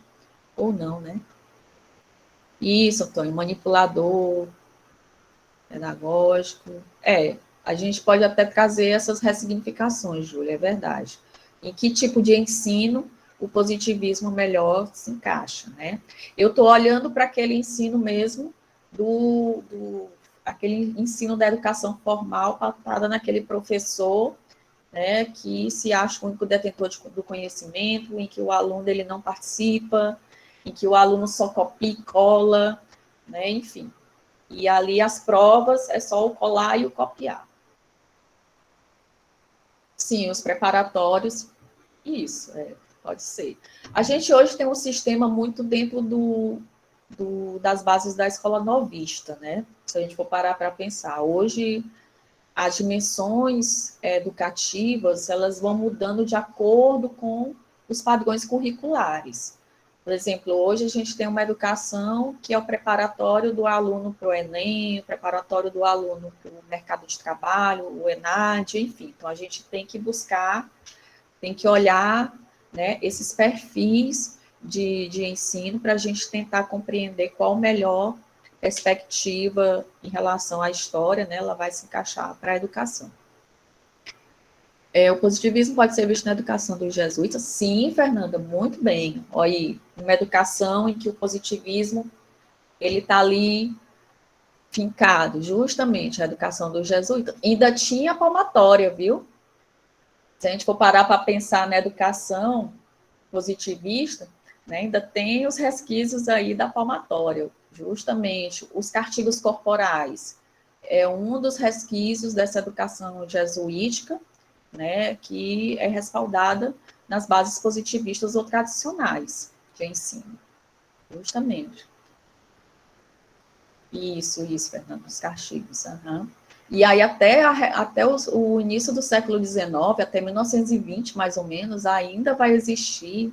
Speaker 1: Ou não, né? Isso, Antônio, manipulador, pedagógico. A gente pode até trazer essas ressignificações, Júlia, é verdade. Em que tipo de ensino o positivismo melhor se encaixa, né? Eu estou olhando para aquele ensino mesmo aquele ensino da educação formal pautada naquele professor, né, que se acha o único detentor do conhecimento, em que o aluno ele não participa, em que o aluno só copia e cola, né, enfim. E ali as provas é só o colar e o copiar. Sim, os preparatórios, isso, pode ser. A gente hoje tem um sistema muito dentro das bases da escola novista, né? Se a gente for parar para pensar. Hoje, as dimensões educativas, elas vão mudando de acordo com os padrões curriculares. Por exemplo, hoje a gente tem uma educação que é o preparatório do aluno para o Enem, o preparatório do aluno para o mercado de trabalho, o ENAD, enfim. Então, a gente tem que buscar, tem que olhar, né, esses perfis de ensino para a gente tentar compreender qual a melhor perspectiva em relação à história, né, ela vai se encaixar para a educação. O positivismo pode ser visto na educação dos jesuítas? Sim, Fernanda, muito bem. Olha aí, uma educação em que o positivismo ele está ali fincado, justamente a educação dos jesuítas. Ainda tinha palmatória, viu? Se a gente for parar para pensar na educação positivista, né, ainda tem os resquícios aí da palmatória, justamente os castigos corporais. É um dos resquícios dessa educação jesuítica, né, que é respaldada nas bases positivistas ou tradicionais de ensino, justamente. Isso, Fernando, os castigos. Uhum. E aí, até o início do século XIX, até 1920, mais ou menos, ainda vai existir,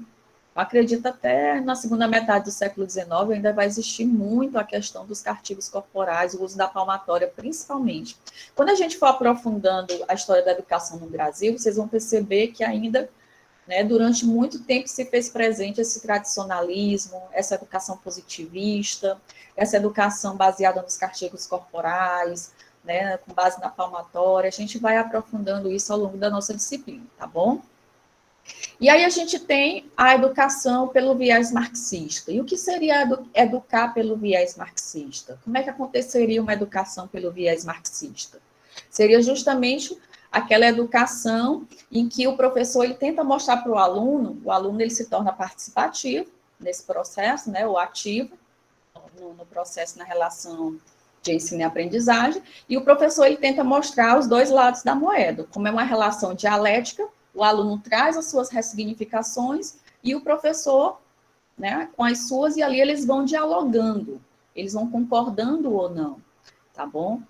Speaker 1: acredito até na segunda metade do século XIX, ainda vai existir muito a questão dos castigos corporais, o uso da palmatória, principalmente. Quando a gente for aprofundando a história da educação no Brasil, vocês vão perceber que ainda, né, durante muito tempo se fez presente esse tradicionalismo, essa educação positivista, essa educação baseada nos castigos corporais, né, com base na palmatória. A gente vai aprofundando isso ao longo da nossa disciplina, tá bom? E aí a gente tem a educação pelo viés marxista. E o que seria educar pelo viés marxista? Como é que aconteceria uma educação pelo viés marxista? Seria justamente aquela educação em que o professor ele tenta mostrar para o aluno ele se torna participativo nesse processo, né, o ativo, no processo, na relação de ensino e aprendizagem, e o professor ele tenta mostrar os dois lados da moeda, como é uma relação dialética, o aluno traz as suas ressignificações e o professor, né, com as suas, e ali eles vão dialogando, eles vão concordando ou não, tá bom?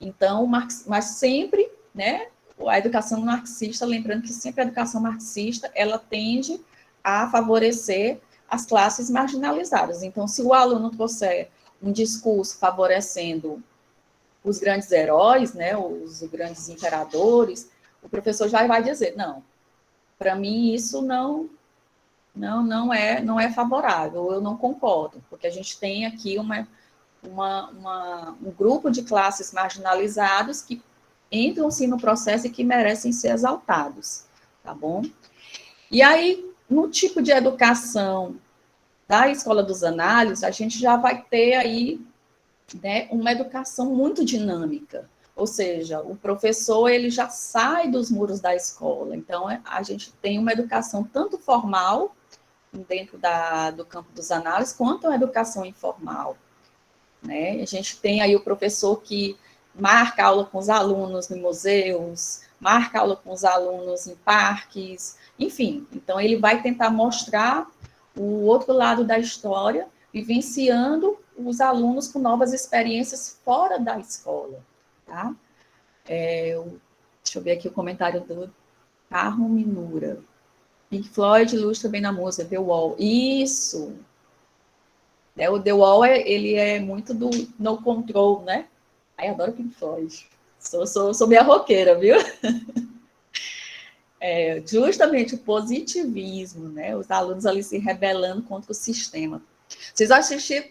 Speaker 1: Então, mas sempre, né, a educação marxista, lembrando que sempre a educação marxista, ela tende a favorecer as classes marginalizadas. Então, se o aluno trouxer um discurso favorecendo os grandes heróis, né, os grandes imperadores, o professor já vai dizer, não, para mim isso não é favorável, eu não concordo, porque a gente tem aqui um grupo de classes marginalizadas que entram-se no processo e que merecem ser exaltados, tá bom? E aí, no tipo de educação da Escola dos Análises, a gente já vai ter aí, né, uma educação muito dinâmica, ou seja, o professor ele já sai dos muros da escola, então a gente tem uma educação tanto formal, dentro do campo dos análises, quanto a educação informal, né? A gente tem aí o professor que marca aula com os alunos em museus, marca aula com os alunos em parques, enfim. Então, ele vai tentar mostrar o outro lado da história, vivenciando os alunos com novas experiências fora da escola, tá? Deixa eu ver aqui o comentário do Carmo Minura. Pink Floyd ilustra bem na música, The Wall. Isso! O The Wall, ele é muito do No Control, né? Ai, adoro Pink Floyd. Sou meia roqueira, viu? Justamente o positivismo, né? Os alunos ali se rebelando contra o sistema. Vocês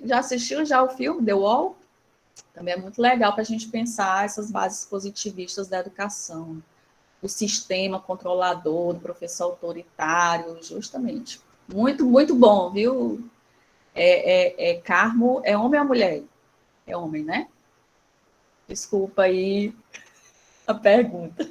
Speaker 1: já assistiram já o filme The Wall? Também é muito legal para a gente pensar essas bases positivistas da educação. O sistema controlador, do professor autoritário, justamente. Muito, muito bom, viu? Carmo, é homem ou mulher? É homem, né? Desculpa aí a pergunta.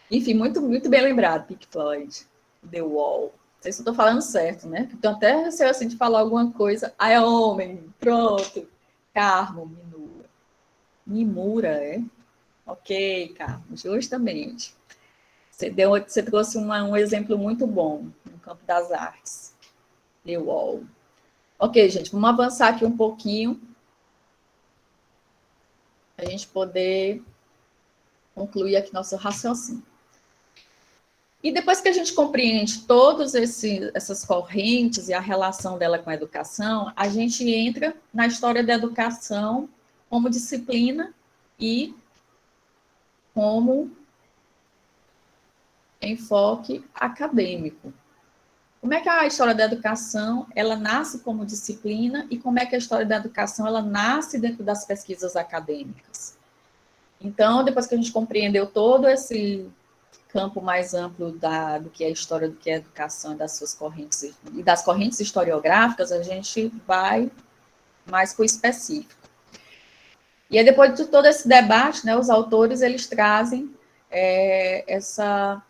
Speaker 1: Enfim, muito, muito bem lembrado, Pink Floyd, The Wall. Não sei se eu estou falando certo, né? Então, até receio assim de falar alguma coisa. Ah, é homem, pronto. Carmo, Minura. Mimura, é? Ok, Carmo, justamente. Você trouxe um exemplo muito bom no campo das artes. The Wall. Ok, gente, vamos avançar aqui um pouquinho para a gente poder concluir aqui nosso raciocínio. E depois que a gente compreende todas essas correntes e a relação dela com a educação, a gente entra na história da educação como disciplina e como enfoque acadêmico. Como é que a história da educação ela nasce como disciplina e como é que a história da educação ela nasce dentro das pesquisas acadêmicas? Então, depois que a gente compreendeu todo esse campo mais amplo do que é a história, do que é a educação e das suas correntes e das correntes historiográficas, a gente vai mais para o específico. E aí, depois de todo esse debate, né, os autores eles trazem essa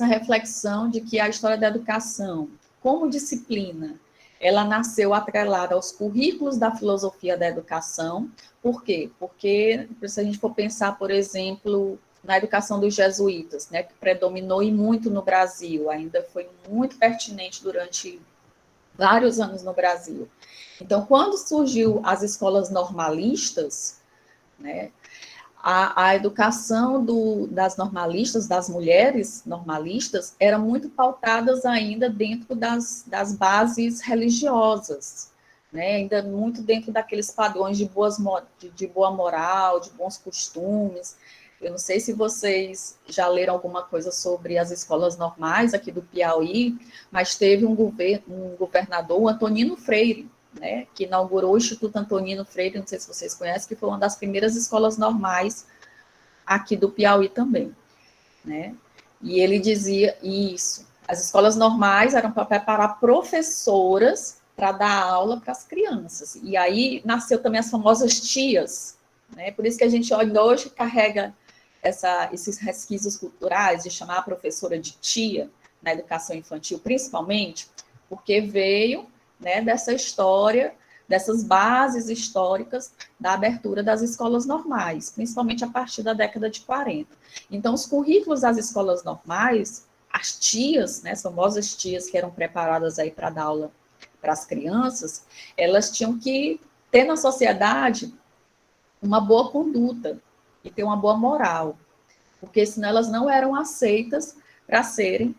Speaker 1: reflexão de que a história da educação, como disciplina, ela nasceu atrelada aos currículos da filosofia da educação. Por quê? Porque, se a gente for pensar, por exemplo, na educação dos jesuítas, né, que predominou e muito no Brasil, ainda foi muito pertinente durante vários anos no Brasil. Então, quando surgiu as escolas normalistas, né, a educação das normalistas, das mulheres normalistas, era muito pautadas ainda dentro das bases religiosas, né? Ainda muito dentro daqueles padrões de boa moral, de bons costumes. Eu não sei se vocês já leram alguma coisa sobre as escolas normais aqui do Piauí, mas teve um governador, o Antonino Freire, né, que inaugurou o Instituto Antonino Freire, não sei se vocês conhecem, que foi uma das primeiras escolas normais aqui do Piauí também, né? E ele dizia isso, as escolas normais eram para preparar professoras para dar aula para as crianças, e aí nasceu também as famosas tias, né? Por isso que a gente hoje carrega esses resquícios culturais de chamar a professora de tia na educação infantil, principalmente, porque veio, né, dessa história, dessas bases históricas da abertura das escolas normais, principalmente a partir da década de 40. Então, os currículos das escolas normais, as tias, né, as famosas tias que eram preparadas aí para dar aula para as crianças, elas tinham que ter na sociedade uma boa conduta e ter uma boa moral, porque senão elas não eram aceitas para serem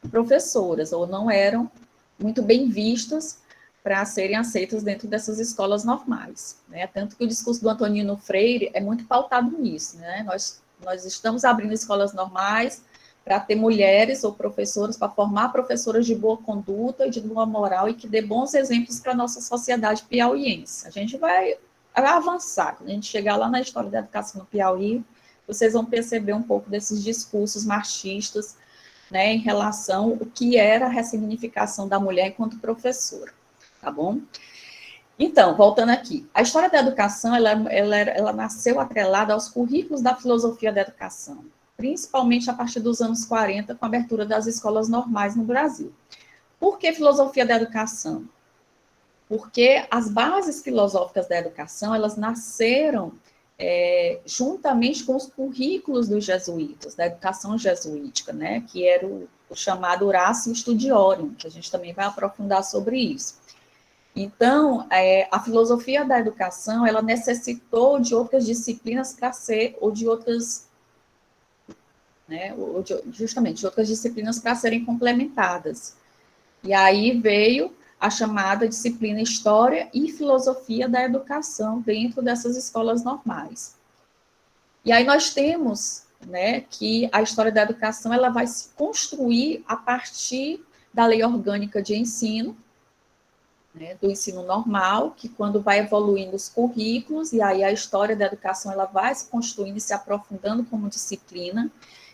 Speaker 1: professoras, ou não eram muito bem vistas para serem aceitas dentro dessas escolas normais, né? Tanto que o discurso do Antonino Freire é muito pautado nisso, né? Nós estamos abrindo escolas normais para ter mulheres ou professoras, para formar professoras de boa conduta e de boa moral e que dê bons exemplos para a nossa sociedade piauiense. A gente vai avançar, quando a gente chegar lá na história da educação no Piauí, vocês vão perceber um pouco desses discursos machistas, né, em relação ao que era a ressignificação da mulher enquanto professora, tá bom? Então, voltando aqui, a história da educação, ela nasceu atrelada aos currículos da filosofia da educação, principalmente a partir dos anos 40, com a abertura das escolas normais no Brasil. Por que filosofia da educação? Porque as bases filosóficas da educação, elas nasceram juntamente com os currículos dos jesuítas, da educação jesuítica, né, que era o chamado Horácio Studiorum, que a gente também vai aprofundar sobre isso. Então, a filosofia da educação, ela necessitou de outras disciplinas para ser, ou de outras, né, justamente, de outras disciplinas para serem complementadas. E aí veio a chamada disciplina História e Filosofia da Educação dentro dessas escolas normais. E aí nós temos, né, que a história da educação ela vai se construir a partir da lei orgânica de ensino, né, do ensino normal, que quando vai evoluindo os currículos, e aí a história da educação ela vai se construindo e se aprofundando como disciplina,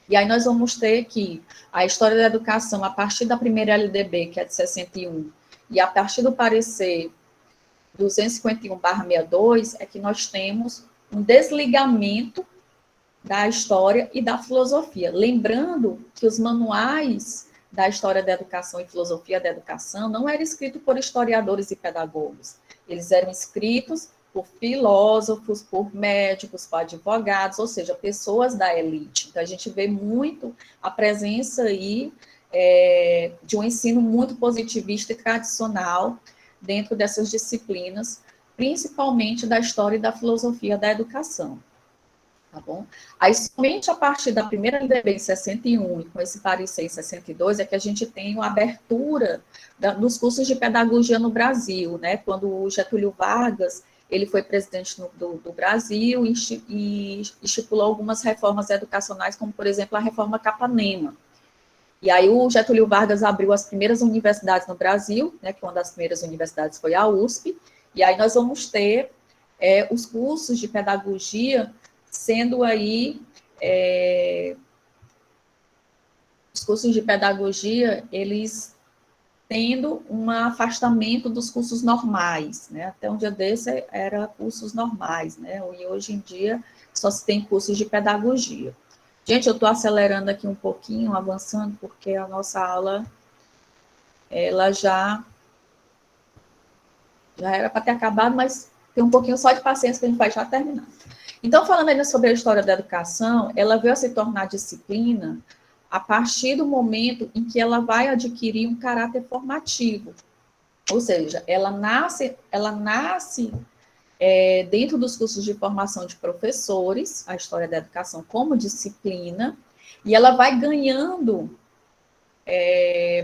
Speaker 1: e aí nós vamos ter que a história da educação, a partir da primeira LDB, que é de 61, e a partir do parecer 251/62, é que nós temos um desligamento da história e da filosofia. Lembrando que os manuais da história da educação e filosofia da educação não eram escritos por historiadores e pedagogos. Eles eram escritos por filósofos, por médicos, por advogados, ou seja, pessoas da elite. Então, a gente vê muito a presença aí de um ensino muito positivista e tradicional dentro dessas disciplinas, principalmente da história e da filosofia da educação. Tá bom? Aí, somente a partir da primeira LDB em 61 e com esse parecer em 62 é que a gente tem uma abertura dos cursos de pedagogia no Brasil, né? Quando o Getúlio Vargas ele foi presidente do Brasil e estipulou algumas reformas educacionais, como, por exemplo, a reforma Capanema. E aí o Getúlio Vargas abriu as primeiras universidades no Brasil, né? Que uma das primeiras universidades foi a USP, e aí nós vamos ter os cursos de pedagogia sendo aí, os cursos de pedagogia, eles tendo um afastamento dos cursos normais, né? Até um dia desse era cursos normais, né? E hoje em dia só se tem cursos de pedagogia. Gente, eu estou acelerando aqui um pouquinho, avançando, porque a nossa aula, ela já era para ter acabado, mas tem um pouquinho só de paciência que a gente vai já terminar. Então, falando ainda sobre a história da educação, ela veio a se tornar disciplina a partir do momento em que ela vai adquirir um caráter formativo. Ou seja, ela nasce dentro dos cursos de formação de professores, a história da educação como disciplina, e ela vai ganhando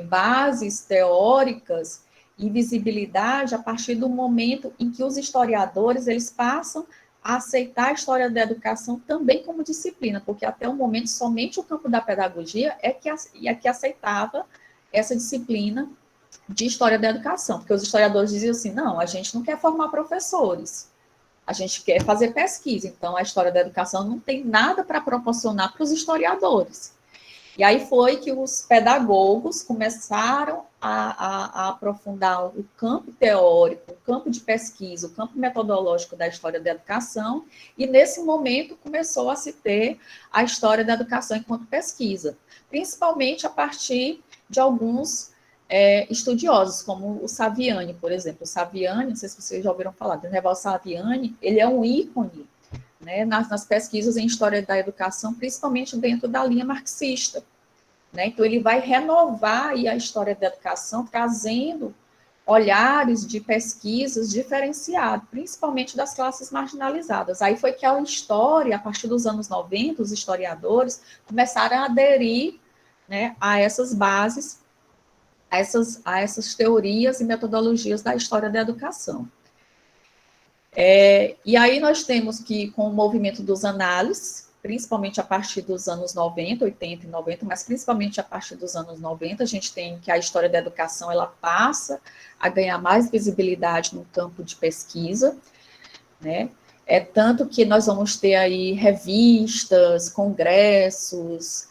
Speaker 1: bases teóricas e visibilidade a partir do momento em que os historiadores eles passam a aceitar a história da educação também como disciplina, porque até o momento somente o campo da pedagogia é que aceitava essa disciplina de história da educação, porque os historiadores diziam assim, não, a gente não quer formar professores, a gente quer fazer pesquisa, então a história da educação não tem nada para proporcionar para os historiadores. E aí foi que os pedagogos começaram a aprofundar o campo teórico, o campo de pesquisa, o campo metodológico da história da educação, e nesse momento começou a se ter a história da educação enquanto pesquisa, principalmente a partir de alguns estudiosos, como o Saviani, por exemplo. O Saviani, não sei se vocês já ouviram falar, do Reval Saviani, ele é um ícone, né, nas pesquisas em história da educação, principalmente dentro da linha marxista. Né? Então, ele vai renovar aí a história da educação, trazendo olhares de pesquisas diferenciados, principalmente das classes marginalizadas. Aí foi que a história, a partir dos anos 90, os historiadores começaram a aderir, né, a essas bases, a essas teorias e metodologias da história da educação. E aí nós temos que, com o movimento dos análises, principalmente a partir dos anos 90, 80 e 90, mas principalmente a partir dos anos 90, a gente tem que a história da educação, ela passa a ganhar mais visibilidade no campo de pesquisa, né? Tanto que nós vamos ter aí revistas, congressos,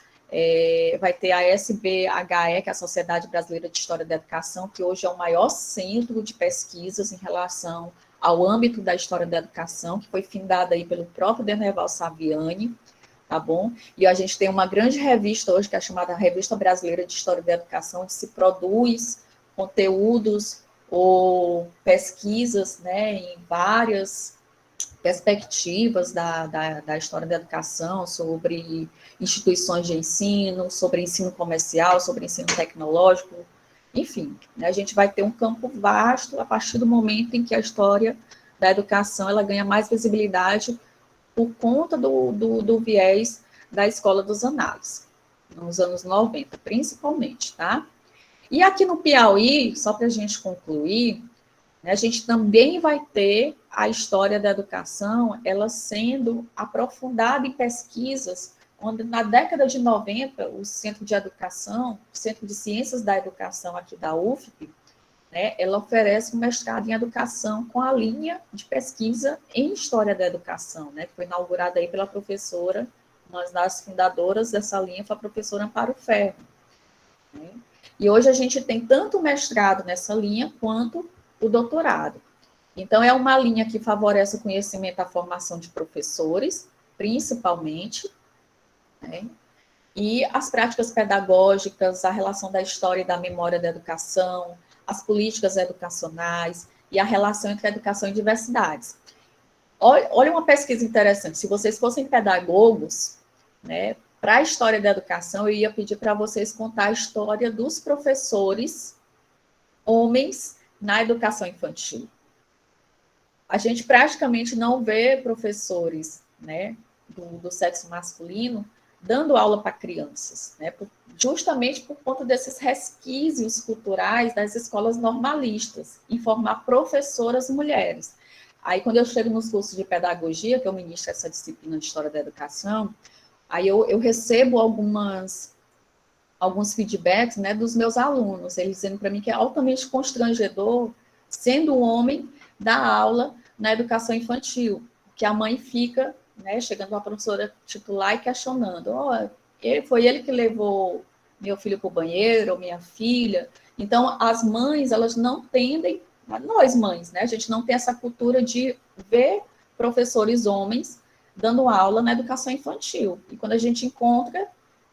Speaker 1: vai ter a SBHE, que é a Sociedade Brasileira de História da Educação, que hoje é o maior centro de pesquisas em relação ao âmbito da história da educação, que foi fundada aí pelo próprio Derneval Saviani, tá bom? E a gente tem uma grande revista hoje, que é chamada Revista Brasileira de História da Educação, onde se produz conteúdos ou pesquisas, né, em várias perspectivas da história da educação, sobre instituições de ensino, sobre ensino comercial, sobre ensino tecnológico, Enfim, né, a gente vai ter um campo vasto a partir do momento em que a história da educação ela ganha mais visibilidade por conta do viés da Escola dos Análises, nos anos 90, principalmente, tá? E aqui no Piauí, só para a gente concluir, né, a gente também vai ter a história da educação, ela sendo aprofundada em pesquisas, onde na década de 90, o Centro de Educação, o Centro de Ciências da Educação aqui da UFP, né, ela oferece um mestrado em educação com a linha de pesquisa em História da Educação, né, que foi inaugurada aí pela professora, uma das fundadoras dessa linha foi a professora Amparo Ferro. Né? E hoje a gente tem tanto o mestrado nessa linha, quanto o doutorado. Então, é uma linha que favorece o conhecimento e a formação de professores, principalmente, né? E as práticas pedagógicas, a relação da história e da memória da educação, as políticas educacionais e a relação entre educação e diversidades. Olha uma pesquisa interessante, se vocês fossem pedagogos, né, para a história da educação, eu ia pedir para vocês contar a história dos professores homens na educação infantil. A gente praticamente não vê professores, né, do sexo masculino dando aula para crianças, né, justamente por conta desses resquícios culturais das escolas normalistas, em formar professoras mulheres. Aí, quando eu chego nos cursos de pedagogia, que eu ministro essa disciplina de História da Educação, aí eu recebo alguns feedbacks, né, dos meus alunos, eles dizendo para mim que é altamente constrangedor, sendo um homem, dar aula na educação infantil, que a mãe fica, né, chegando a professora titular e questionando, foi ele que levou meu filho para o banheiro, ou minha filha. Então, as mães, elas não tendem, nós mães, né, a gente não tem essa cultura de ver professores homens dando aula na educação infantil. E quando a gente encontra,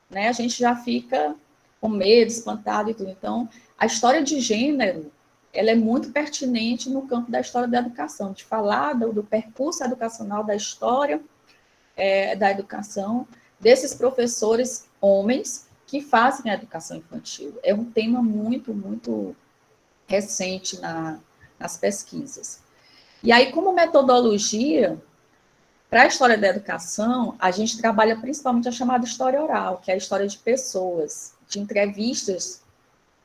Speaker 1: né, a gente já fica com medo, espantado e tudo. Então, a história de gênero, ela é muito pertinente no campo da história da educação, de falar do percurso educacional, da história da educação, desses professores homens que fazem a educação infantil. É um tema muito, muito recente nas pesquisas. E aí, como metodologia, para a história da educação, a gente trabalha principalmente a chamada história oral, que é a história de pessoas, de entrevistas,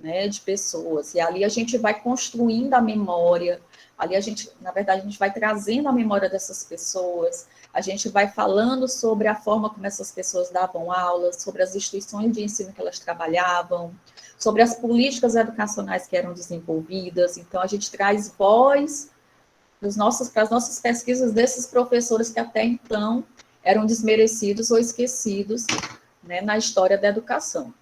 Speaker 1: né, de pessoas. E ali a gente vai construindo a memória, ali a gente, na verdade, a gente vai trazendo a memória dessas pessoas, a gente vai falando sobre a forma como essas pessoas davam aulas, sobre as instituições de ensino que elas trabalhavam, sobre as políticas educacionais que eram desenvolvidas. Então, a gente traz voz para as nossas pesquisas desses professores que até então eram desmerecidos ou esquecidos, né, na história da educação.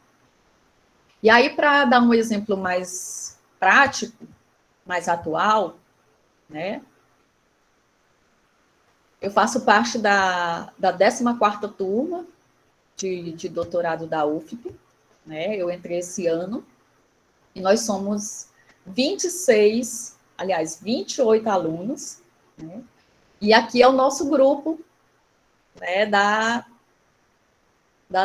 Speaker 1: E aí, para dar um exemplo mais prático, mais atual, né, eu faço parte da 14ª turma de doutorado da UFP, né, eu entrei esse ano, e nós somos 28 alunos, né, e aqui é o nosso grupo, né, da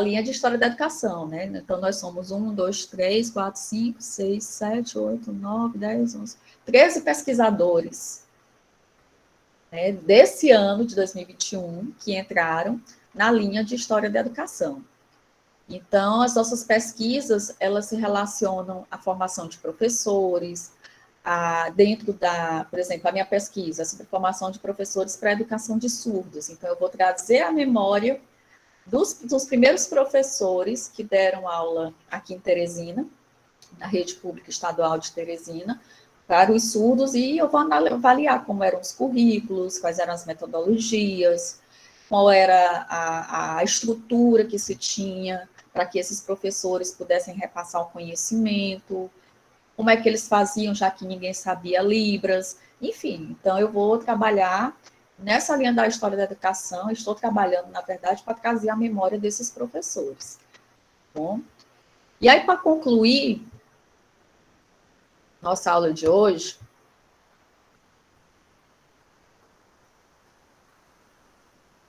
Speaker 1: linha de História da Educação, né? Então, nós somos 1, 2, 3, 4, 5, 6, 7, 8, 9, 10, 11, 13 pesquisadores, né, desse ano de 2021 que entraram na linha de História da Educação. Então, as nossas pesquisas, elas se relacionam à formação de professores, dentro por exemplo, a minha pesquisa sobre formação de professores para a educação de surdos. Então, eu vou trazer a memória dos primeiros professores que deram aula aqui em Teresina, na rede pública estadual de Teresina, para os surdos, e eu vou avaliar como eram os currículos, quais eram as metodologias, qual era a estrutura que se tinha para que esses professores pudessem repassar o conhecimento, como é que eles faziam, já que ninguém sabia Libras, enfim. Então, eu vou trabalhar nessa linha da história da educação, estou trabalhando, na verdade, para trazer a memória desses professores. Bom, e aí, para concluir nossa aula de hoje,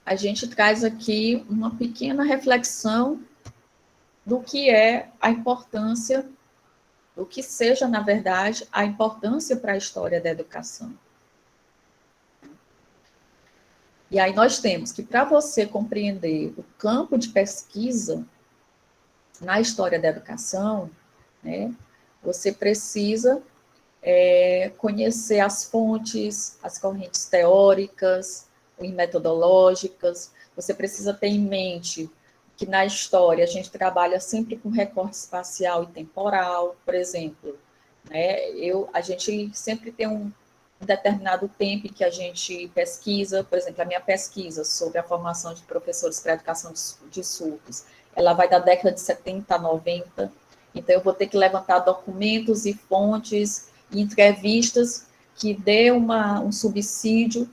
Speaker 1: a gente traz aqui uma pequena reflexão do que é a importância o que seja, na verdade, a importância para a história da educação. E aí nós temos que, para você compreender o campo de pesquisa na história da educação, né, você precisa conhecer as fontes, as correntes teóricas e metodológicas. Você precisa ter em mente que na história a gente trabalha sempre com recorte espacial e temporal, por exemplo, né? A gente sempre tem um determinado tempo em que a gente pesquisa, por exemplo, a minha pesquisa sobre a formação de professores para a educação de surdos, ela vai da década de 70 a 90, então eu vou ter que levantar documentos e fontes e entrevistas que dê um subsídio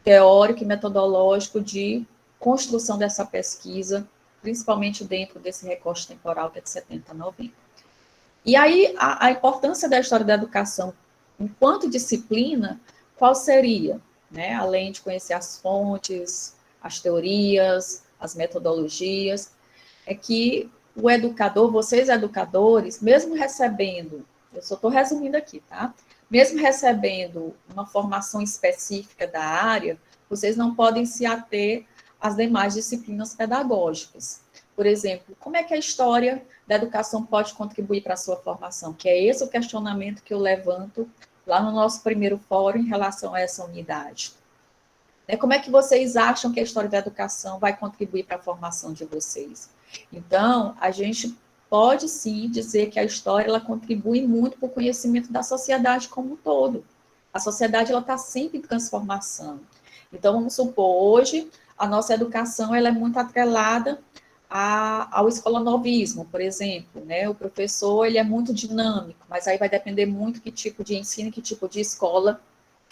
Speaker 1: teórico e metodológico de construção dessa pesquisa, principalmente dentro desse recorte temporal que é de 70 a 90. E aí, a importância da história da educação enquanto disciplina, qual seria? Né? Além de conhecer as fontes, as teorias, as metodologias, é que o educador, vocês educadores, mesmo recebendo, eu só estou resumindo aqui, tá? Mesmo recebendo uma formação específica da área, vocês não podem se ater às demais disciplinas pedagógicas. Por exemplo, como é que a história da educação pode contribuir para a sua formação? Que é esse o questionamento que eu levanto lá no nosso primeiro fórum em relação a essa unidade. Como é que vocês acham que a história da educação vai contribuir para a formação de vocês? Então, a gente pode sim dizer que a história ela contribui muito para o conhecimento da sociedade como um todo. A sociedade está sempre em transformação. Então, vamos supor, hoje, a nossa educação ela é muito atrelada ao escolanovismo, por exemplo, né? O professor ele é muito dinâmico, mas aí vai depender muito que tipo de ensino, que tipo de escola.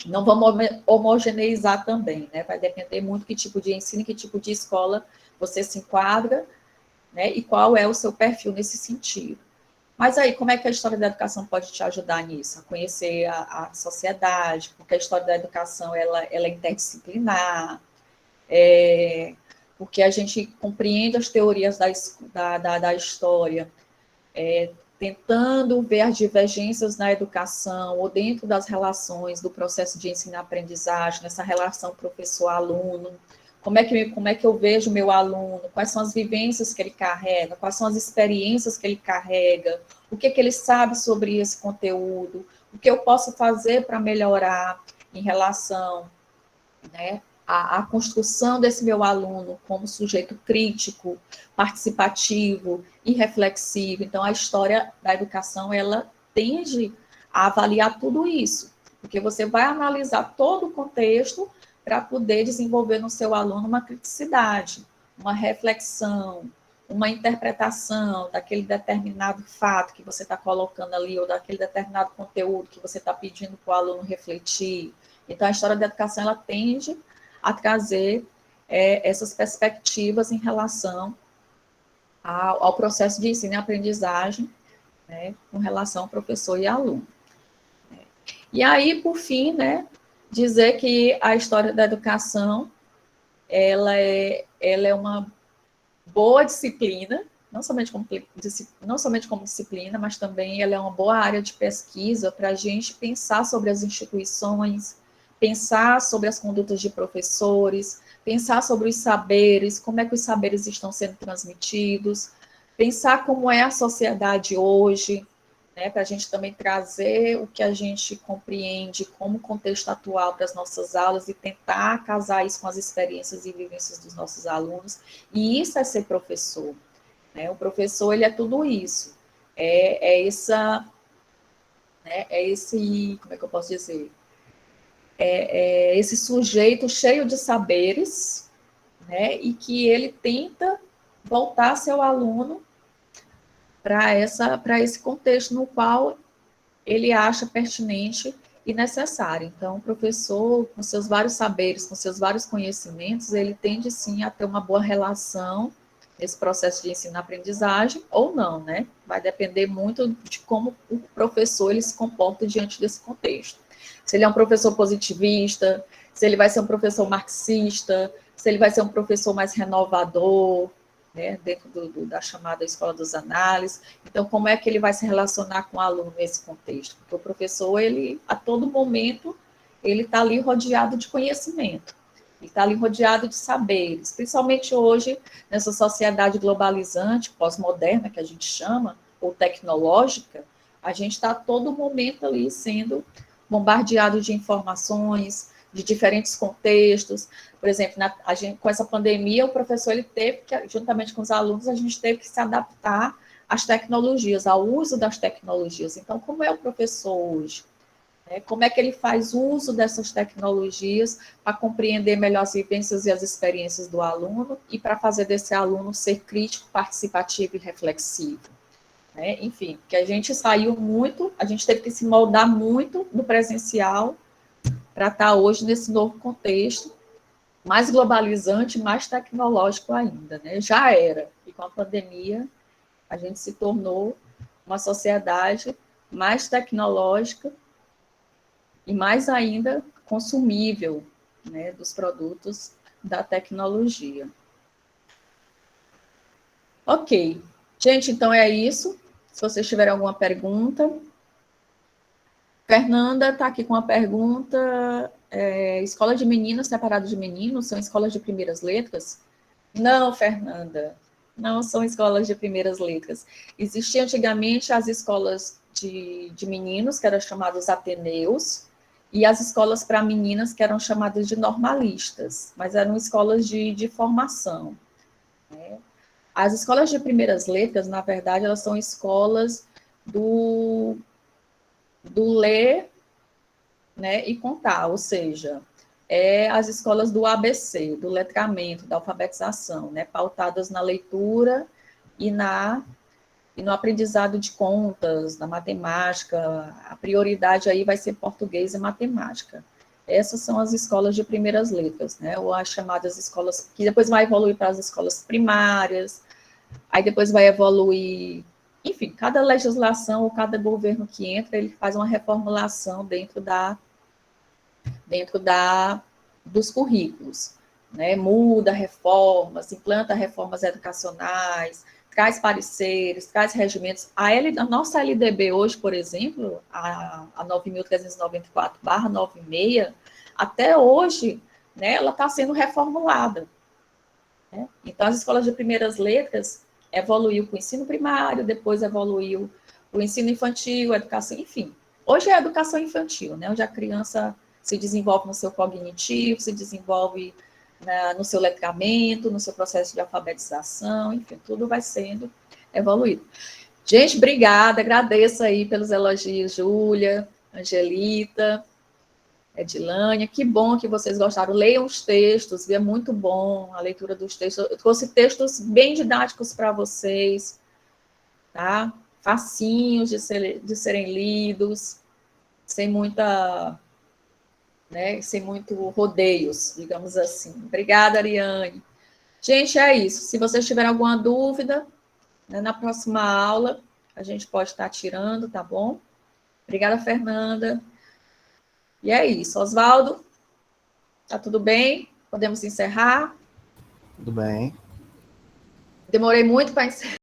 Speaker 1: Não vamos homogeneizar também, né? Vai depender muito que tipo de ensino, que tipo de escola você se enquadra, né? E qual é o seu perfil nesse sentido. Mas aí, como é que a história da educação pode te ajudar nisso? A conhecer a sociedade, porque a história da educação ela é interdisciplinar, porque a gente compreende as teorias da história, tentando ver as divergências na educação ou dentro das relações do processo de ensino-aprendizagem, nessa relação professor-aluno, como é que eu vejo o meu aluno, quais são as vivências que ele carrega, quais são as experiências que ele carrega, o que ele sabe sobre esse conteúdo, o que eu posso fazer para melhorar em relação, né, à construção desse meu aluno como sujeito crítico, participativo e reflexivo. Então, a história da educação, ela tende a avaliar tudo isso, porque você vai analisar todo o contexto para poder desenvolver no seu aluno uma criticidade, uma reflexão, uma interpretação daquele determinado fato que você está colocando ali, ou daquele determinado conteúdo que você está pedindo para o aluno refletir. Então, a história da educação, ela tende a trazer essas perspectivas em relação ao processo de ensino e aprendizagem, né, com relação ao professor e aluno. E aí, por fim, né, dizer que a história da educação, ela é uma boa disciplina, não somente como disciplina, mas também ela é uma boa área de pesquisa para a gente pensar sobre as instituições, pensar sobre as condutas de professores, pensar sobre os saberes, como é que os saberes estão sendo transmitidos, pensar como é a sociedade hoje, né, para a gente também trazer o que a gente compreende como contexto atual para as nossas aulas e tentar casar isso com as experiências e vivências dos nossos alunos. E isso é ser professor, né? O professor, ele é tudo isso. Como é que eu posso dizer? Esse sujeito cheio de saberes, né, e que ele tenta voltar seu aluno para esse contexto no qual ele acha pertinente e necessário. Então, o professor, com seus vários saberes, com seus vários conhecimentos, ele tende, sim, a ter uma boa relação nesse processo de ensino-aprendizagem, ou não, né? Vai depender muito de como o professor ele se comporta diante desse contexto. Se ele é um professor positivista, se ele vai ser um professor marxista, se ele vai ser um professor mais renovador, né, dentro da chamada escola dos análises. Então, como é que ele vai se relacionar com o aluno nesse contexto? Porque o professor, ele, a todo momento, ele está ali rodeado de conhecimento, ele está ali rodeado de saberes, principalmente hoje, nessa sociedade globalizante, pós-moderna, que a gente chama, ou tecnológica, a gente está a todo momento ali sendo bombardeado de informações, de diferentes contextos. Por exemplo, com essa pandemia, o professor ele teve que, juntamente com os alunos, a gente teve que se adaptar às tecnologias, ao uso das tecnologias. Então, como é o professor hoje? Como é que ele faz uso dessas tecnologias para compreender melhor as vivências e as experiências do aluno e para fazer desse aluno ser crítico, participativo e reflexivo? Enfim, que a gente saiu muito, a gente teve que se moldar muito do presencial para estar hoje nesse novo contexto, mais globalizante, mais tecnológico ainda, né? Já era, e com a pandemia a gente se tornou uma sociedade mais tecnológica e mais ainda consumível, né, dos produtos da tecnologia. Ok. Gente, então é isso. Se vocês tiverem alguma pergunta. Fernanda está aqui com uma pergunta. Escola de meninas separada de meninos são escolas de primeiras letras? Não, Fernanda. Não são escolas de primeiras letras. Existiam antigamente as escolas de meninos, que eram chamados ateneus, e as escolas para meninas, que eram chamadas de normalistas, mas eram escolas de formação. Né? As escolas de primeiras letras, na verdade, elas são escolas do ler, né, e contar, ou seja, as escolas do ABC, do letramento, da alfabetização, né, pautadas na leitura e no aprendizado de contas, na matemática. A prioridade aí vai ser português e matemática. Essas são as escolas de primeiras letras, né, ou as chamadas escolas, que depois vai evoluir para as escolas primárias, aí depois vai evoluir, enfim, cada legislação ou cada governo que entra, ele faz uma reformulação dentro dos currículos, né? Muda reformas, implanta reformas educacionais, traz pareceres, traz regimentos. A nossa LDB hoje, por exemplo, a 9.394/96, até hoje, né, ela está sendo reformulada. Né? Então, as escolas de primeiras letras evoluiu para o ensino primário, depois evoluiu para o ensino infantil, educação, enfim. Hoje é a educação infantil, né, onde a criança se desenvolve no seu cognitivo, se desenvolve no seu letramento, no seu processo de alfabetização, enfim, tudo vai sendo evoluído. Gente, obrigada, agradeço aí pelos elogios, Júlia, Angelita, Edilânia, que bom que vocês gostaram. Leiam os textos, é muito bom a leitura dos textos. Eu trouxe textos bem didáticos para vocês, tá? Facinhos de serem lidos, sem muita, né, sem muito rodeios, digamos assim. Obrigada, Ariane. Gente, é isso. Se vocês tiverem alguma dúvida, né, na próxima aula, a gente pode estar tirando, tá bom? Obrigada, Fernanda. E é isso. Oswaldo, tá tudo bem? Podemos encerrar?
Speaker 3: Tudo bem.
Speaker 1: Demorei muito para encerrar.